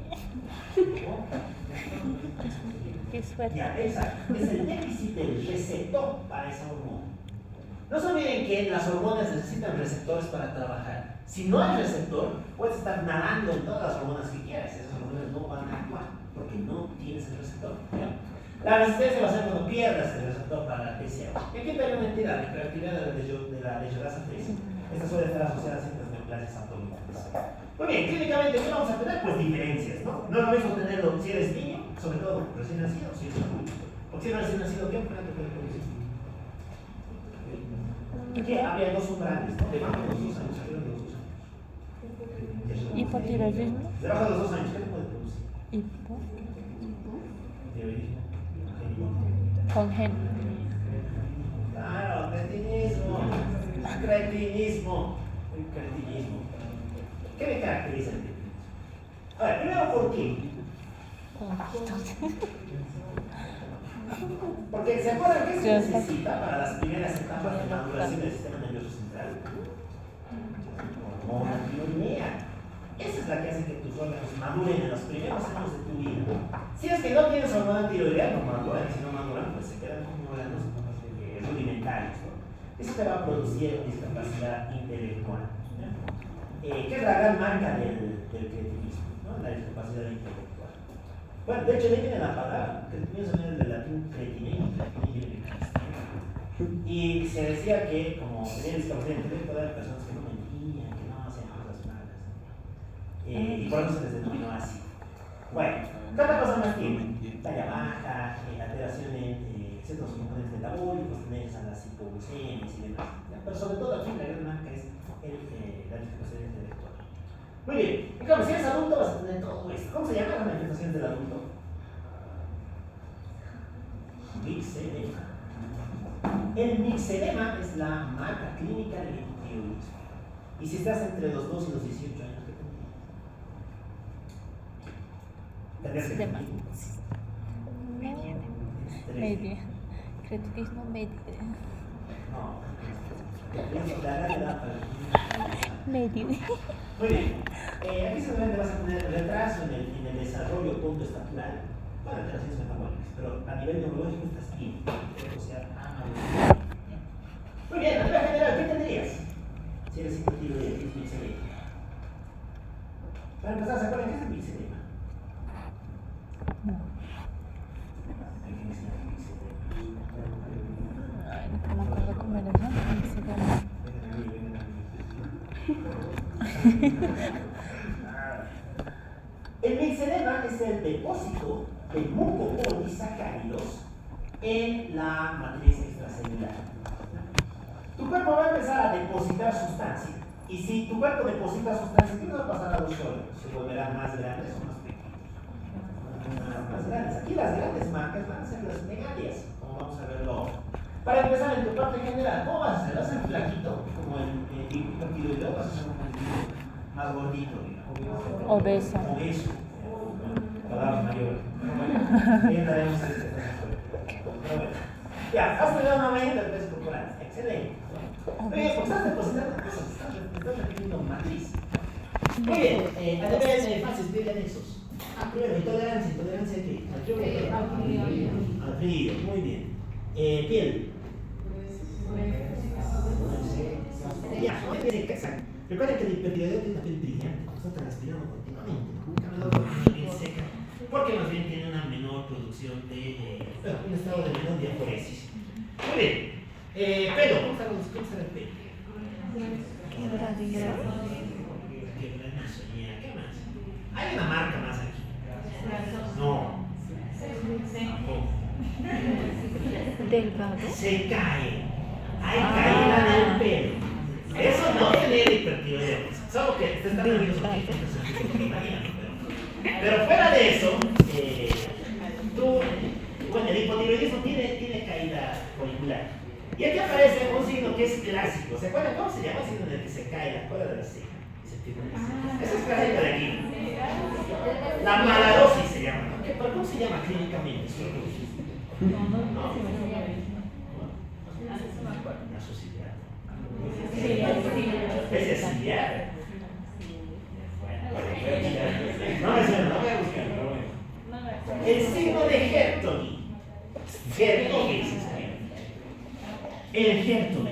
Speaker 4: Qué suerte.
Speaker 1: Ya, exacto. Es el déficit del receptor para esa hormona. No se olviden que las hormonas necesitan receptores para trabajar. Si no hay receptor, puedes estar nadando en todas las hormonas que quieras. Esas hormonas no van a actuar porque no tienes el receptor. ¿Ya? La resistencia va a ser cuando pierdas el receptor para la TSH. Y aquí hay una entidad, la hiperactividad de la deshidrasa 3. Esta suele estar asociada a ciertas neoplasias atómicas. Muy bien, clínicamente, ¿qué vamos a tener? Pues diferencias, ¿no? No es lo mismo tenerlo si eres niño, sobre todo recién nacido, si eres adulto. Porque si eres recién nacido, ¿qué umbrante puede producir? Aquí había dos umbrales, ¿no? Debajo de los 2 años, arriba de los 2 años.
Speaker 4: Hipotiroidismo.
Speaker 1: Debajo de los 2 años, ¿qué te puede producir?
Speaker 4: Hipo.
Speaker 1: Tiroidismo.
Speaker 4: Congénito.
Speaker 1: Claro, cretinismo. Cretinismo. El cretinismo. ¿Qué me caracteriza el cretinismo? A ver, primero, ¿por qué? Porque ¿se acuerdan qué se necesita para las primeras etapas de maduración del sistema nervioso central? Hormona tiroidea. Esa es la que hace que tus órganos maduren en los primeros años de tu vida. Si es que no tienes hormona tiroidea, no maduran. Si no maduran, pues se quedan como órganos rudimentarios, ¿no? Eso te va a producir discapacidad intelectual. Que es la gran marca del cretinismo, ¿no? La discapacidad intelectual. Bueno, de hecho, de ahí viene la palabra. Cretinismo viene del latín cretineo, y se decía que, como tenían discapacidad intelectual, eran personas que no mentían, que no hacían cosas malas. Y por eso se les denominó así. Bueno, ¿qué otra cosa más tiene? Talla baja, alteración en ciertos componentes metabólicos, tendencias a las hipoglucemias y demás. Pero sobre todo aquí la gran marca es la discapacidad intelectual. Muy bien, y claro, si eres adulto vas a tener todo esto. ¿Cómo se llama la manifestación del adulto? Mixedema. El mixedema es la marca clínica del hipotiroidismo. Y si estás entre los 2 y los 18 años, ¿qué tendrías?
Speaker 4: Sistema. Media. Cretinismo medio.
Speaker 1: No.
Speaker 4: Medio.
Speaker 1: Muy bien. Aquí seguramente vas a tener retraso en el desarrollo punto-estatural. Bueno, alteraciones metabólicas, pero a nivel neurológico estás bien. O sea, muy bien, a nivel general, ¿qué tendrías? Si eres hipotiroideo, ¿qué es mixedema? Para empezar, ¿se acuerdan qué es el mixedema?
Speaker 4: No. Ay, no me acuerdo cómo era, ¿no?
Speaker 1: El mixedema es el depósito de mucopolisacáridos en la matriz extracelular. Tu cuerpo va a empezar a depositar sustancia. Y si tu cuerpo deposita sustancia, ¿qué va a pasar a los órganos? ¿Se volverán más grandes o más pequeños? Más grandes. Aquí las grandes marcas van a ser las megalias, como vamos a verlo ahora. Para empezar, en tu parte general, ¿cómo vas a ser? ¿Vas a ser flaquito? Como el hipotiroideo, vas a ser un individuo más gordito, digamos.
Speaker 4: Obeso.
Speaker 1: Obeso. Palabras mayores. Bien, daremos este. Pero bueno. Ya, has tenido una medida del peso corporal. Excelente. Muy bien, pues estás depositando cosas, estás repitiendo matriz. Muy bien, a nivel fases de anexos. Primero, intolerancia ¿qué? Al frío, muy bien. Piel. Ya, no tiene que casar. Recuerden que el hipertiroideo tiene una piel brillante, porque está transpirando continuamente. La piel seca, porque más bien tiene una menor producción de, un estado de menor diaforesis. Muy bien. Pelo, ¿cómo está el pelo?
Speaker 4: Quebradilla.
Speaker 1: ¿Qué más? Hay una marca más aquí. No. Tampoco.
Speaker 4: Delgado.
Speaker 1: Se cae. Hay caída del pelo. Eso no genera hipertiroideo. Solo que te están dando los pero fuera de eso, bueno, el hipotiroidismo tiene caída folicular. Y aquí aparece un signo que es clásico. ¿Se acuerdan cómo se llama el signo en el que se cae la cola de la ceja? Eso es clásico de aquí. La malarosis se llama. ¿Pero cómo se llama clínicamente? No. Una sociedad. Es ciliar. No, eso no voy a buscar, pero bueno. El signo de Hertog. Hertog es el Hertog.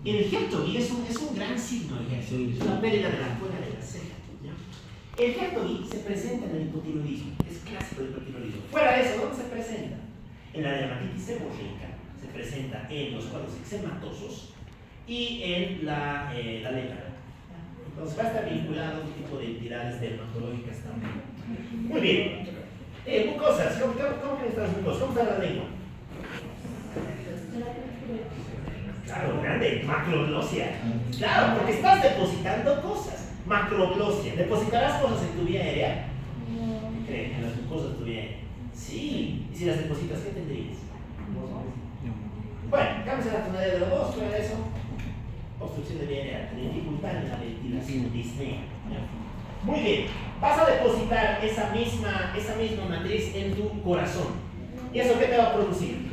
Speaker 1: El Hertog es un gran signo de Hertog. Es una pérdida de la cola de la ceja. El Hertog se presenta en el hipotiroidismo. Es clásico del hipotiroidismo. Fuera de eso, ¿dónde se presenta? En la dermatitis seborreica. Se presenta en los cuadros eczematosos y en la lepra. Entonces va a estar vinculado a un tipo de entidades dermatológicas también. Muy bien. Mucosas. ¿Cómo están las mucosas? ¿Cómo está la lengua? Claro, grande. Macroglosia. Claro, porque estás depositando cosas. Macroglosia. ¿Depositarás cosas en tu vía aérea? ¿Qué creen? En las mucosas de tu vía aérea. Sí. ¿Y si las depositas, qué tendrías? Bueno, cambias la tonalidad de la voz, fuera de eso. Obstrucción de vía aérea, dificultad en la ventilación, disnea. Muy bien, vas a depositar esa misma matriz en tu corazón. ¿Y eso qué te va a producir?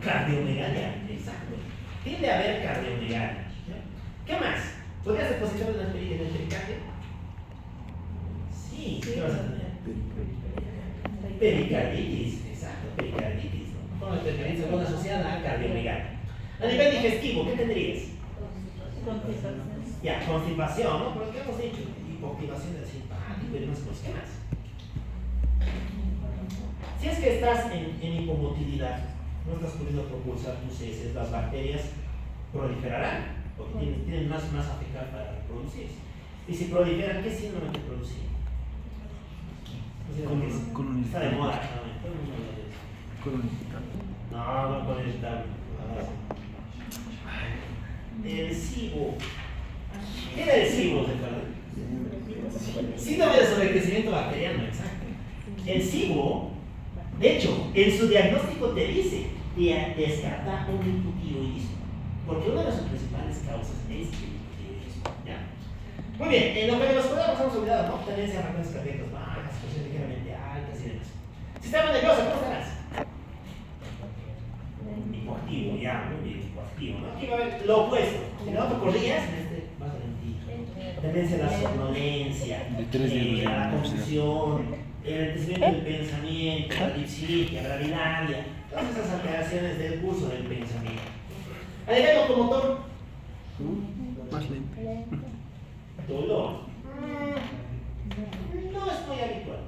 Speaker 1: Cardiomegalia, exacto. Tiende a haber cardiomegalia. ¿Qué más? ¿Podrías depositar en el pericardio? Sí, ¿qué vas a tener? Pericarditis, exacto, pericarditis. Con la pericarditis es asociada a cardiomegalia. A nivel digestivo, ¿qué tendrías? Constipación. Ya, constipación, ¿no? Pero ¿qué hemos dicho? Hipoactivación del simpático y demás cosas. ¿Qué más? Si es que estás en hipomotilidad, no estás pudiendo propulsar tus heces, las bacterias proliferarán, porque tienen más masa fecal para reproducirse. Y si proliferan, ¿qué síndrome te producen? Está de moda, no, con el tablo. El SIBO. ¿Qué era el SIBO, Ricardo? Síndrome de sobrecrecimiento bacteriano, exacto. El SIBO, de hecho, en su diagnóstico te dice que descarta un hipotiroidismo, porque una de sus principales causas es el hipotiroidismo. ¿Ya? Muy bien, en lo que nos podemos hemos olvidado, ¿no? Tendencia a frecuencias cardíacas bajas, presión ligeramente altas y demás. Sistema nervioso, ¿cómo estarás? Hipoactivo, ya, muy bien, hipoactivo, ¿no? Aquí va a haber lo opuesto. Si no te corrías, en este vas a lentito. Tendencia a la somnolencia, a la confusión, el enlentecimiento del pensamiento, la dipsitia, bravidaria, todas esas alteraciones del curso del pensamiento. A nivel locomotor,
Speaker 3: Más lento.
Speaker 1: dolor. No es muy habitual.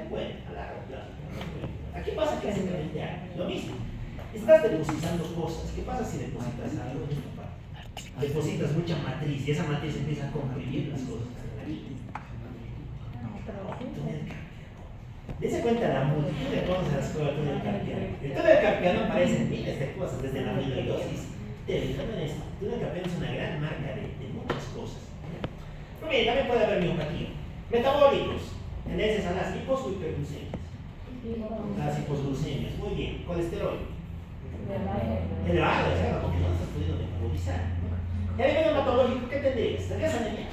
Speaker 1: Puede, a largo plazo. Aquí pasa clásicamente lo mismo. Estás depositando cosas. ¿Qué pasa si depositas algo en esta parte? Depositas mucha matriz y esa matriz empieza a convivir las cosas. Dense cuenta la multitud de cosas en las que va el túnel carpiano. El túnel carpiano aparece en miles de cosas, desde la amiloidosis. El túnel carpiano es una gran marca de muchas cosas. Muy bien, también puede haber miopatía. Metabólicos, tendencias a las hipos o hiperglucemias. Las hiposglucemias, muy bien. Colesterol. Elevado, ¿verdad? Porque no estás pudiendo metabolizar. Y a nivel hematológico, ¿qué tendrías? ¿Tendrías anemia?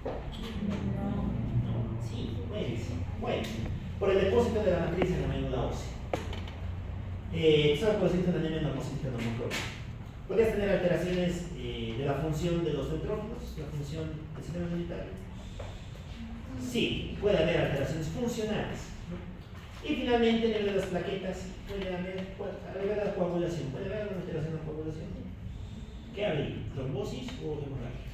Speaker 1: No. Sí, bueno. Por el depósito de la matriz en la médula ósea. ¿Sabes cuál es la anemia normocítica normocrónica? Podrías tener alteraciones de la función de los neutrófilos, la función del sistema inmunitario. Sí, puede haber alteraciones funcionales. Y finalmente, en el de las plaquetas, puede haber la coagulación. ¿Puede haber alguna alteración en la coagulación? ¿Qué habría? ¿Trombosis o hemorragia?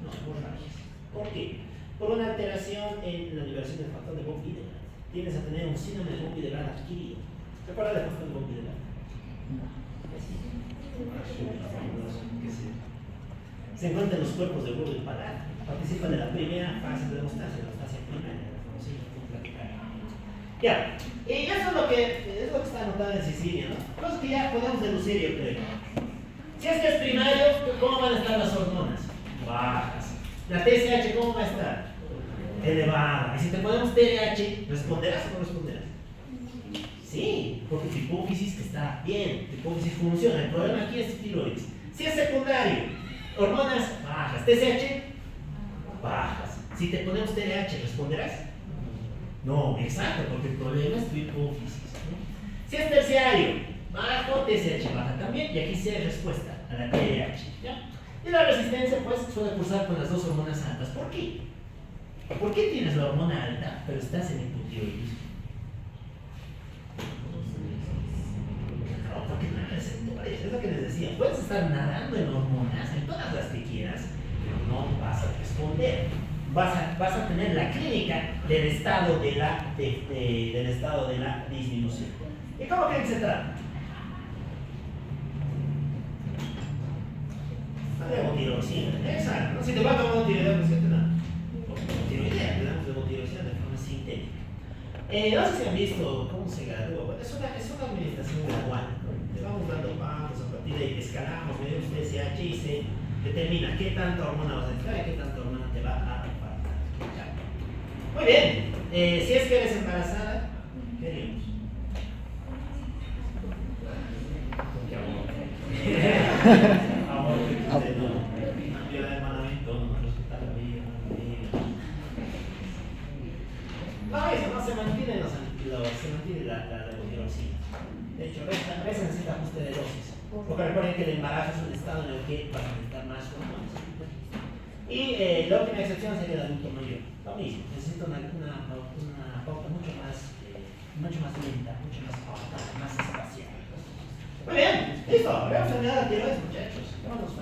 Speaker 1: No, hemorragias. ¿Por qué? Por una alteración en la liberación del factor de von Willebrand. Tienes a tener un síndrome de von Willebrand adquirido. ¿Te acuerdas del factor de von Willebrand? Se encuentra en los cuerpos del globo del palato. Participa de la primera fase de la hemostasia, la hemostasia primaria, la conocida como platicar. Ya, y eso es lo que está anotado en Sicilia, ¿no? Cosas que ya podemos deducir, yo creo. Si es que es primario, ¿cómo van a estar las hormonas? Bajas. La TSH, ¿cómo va a estar? Elevada. Y si te ponemos TRH, ¿responderás o no responderás? Sí, porque tu hipófisis está bien, tu hipófisis funciona. El problema aquí es tiroides. Si es secundario, hormonas bajas, TSH bajas. Si te ponemos TRH, ¿responderás? No, exacto, porque el problema es tu hipófisis, ¿no? Si es terciario, bajo, TSH baja también, y aquí sí hay respuesta a la TRH, ¿ya? Y la resistencia, pues, suele cursar con las dos hormonas altas. ¿Por qué? ¿Por qué tienes la hormona alta, pero estás en hipotiroidismo? No, porque no hay receptores, es lo que les decía. Puedes estar nadando en hormonas, en todas las que quieras, pero no vas a responder. Vas a tener la clínica del estado de la disminución. ¿Y cómo creen que se trata? Levotiroxina, exacto. ¿No? Si te va a tomar tiroidea, no siente nada. Tiroidea, le damos levotiroxina de forma sintética. No sé si han visto cómo se gradúa. Bueno, es una administración gradual, ¿no? Te vamos dando pasos, a partir de ahí escalamos, medimos TSH y se determina qué tanta hormona vas a necesitar y qué tanta hormona te va a faltar. Muy bien. Si es que eres embarazada, ¿qué haríamos? ¿Qué amor? Cambio de hermanamiento, no respetar la vida, no, eso no se mantiene, se mantiene la levotiroxina. De hecho, esta necesita ajuste de dosis. Porque recuerden que el embarazo es un estado en el que vas a necesitar más hormonas. Y la última excepción sería el adulto mayor. Lo mismo, necesita una pauta mucho más lenta, mucho más espacial. Muy bien, listo. Veamos a mirar a tiroides, muchachos. ¿Cómo nos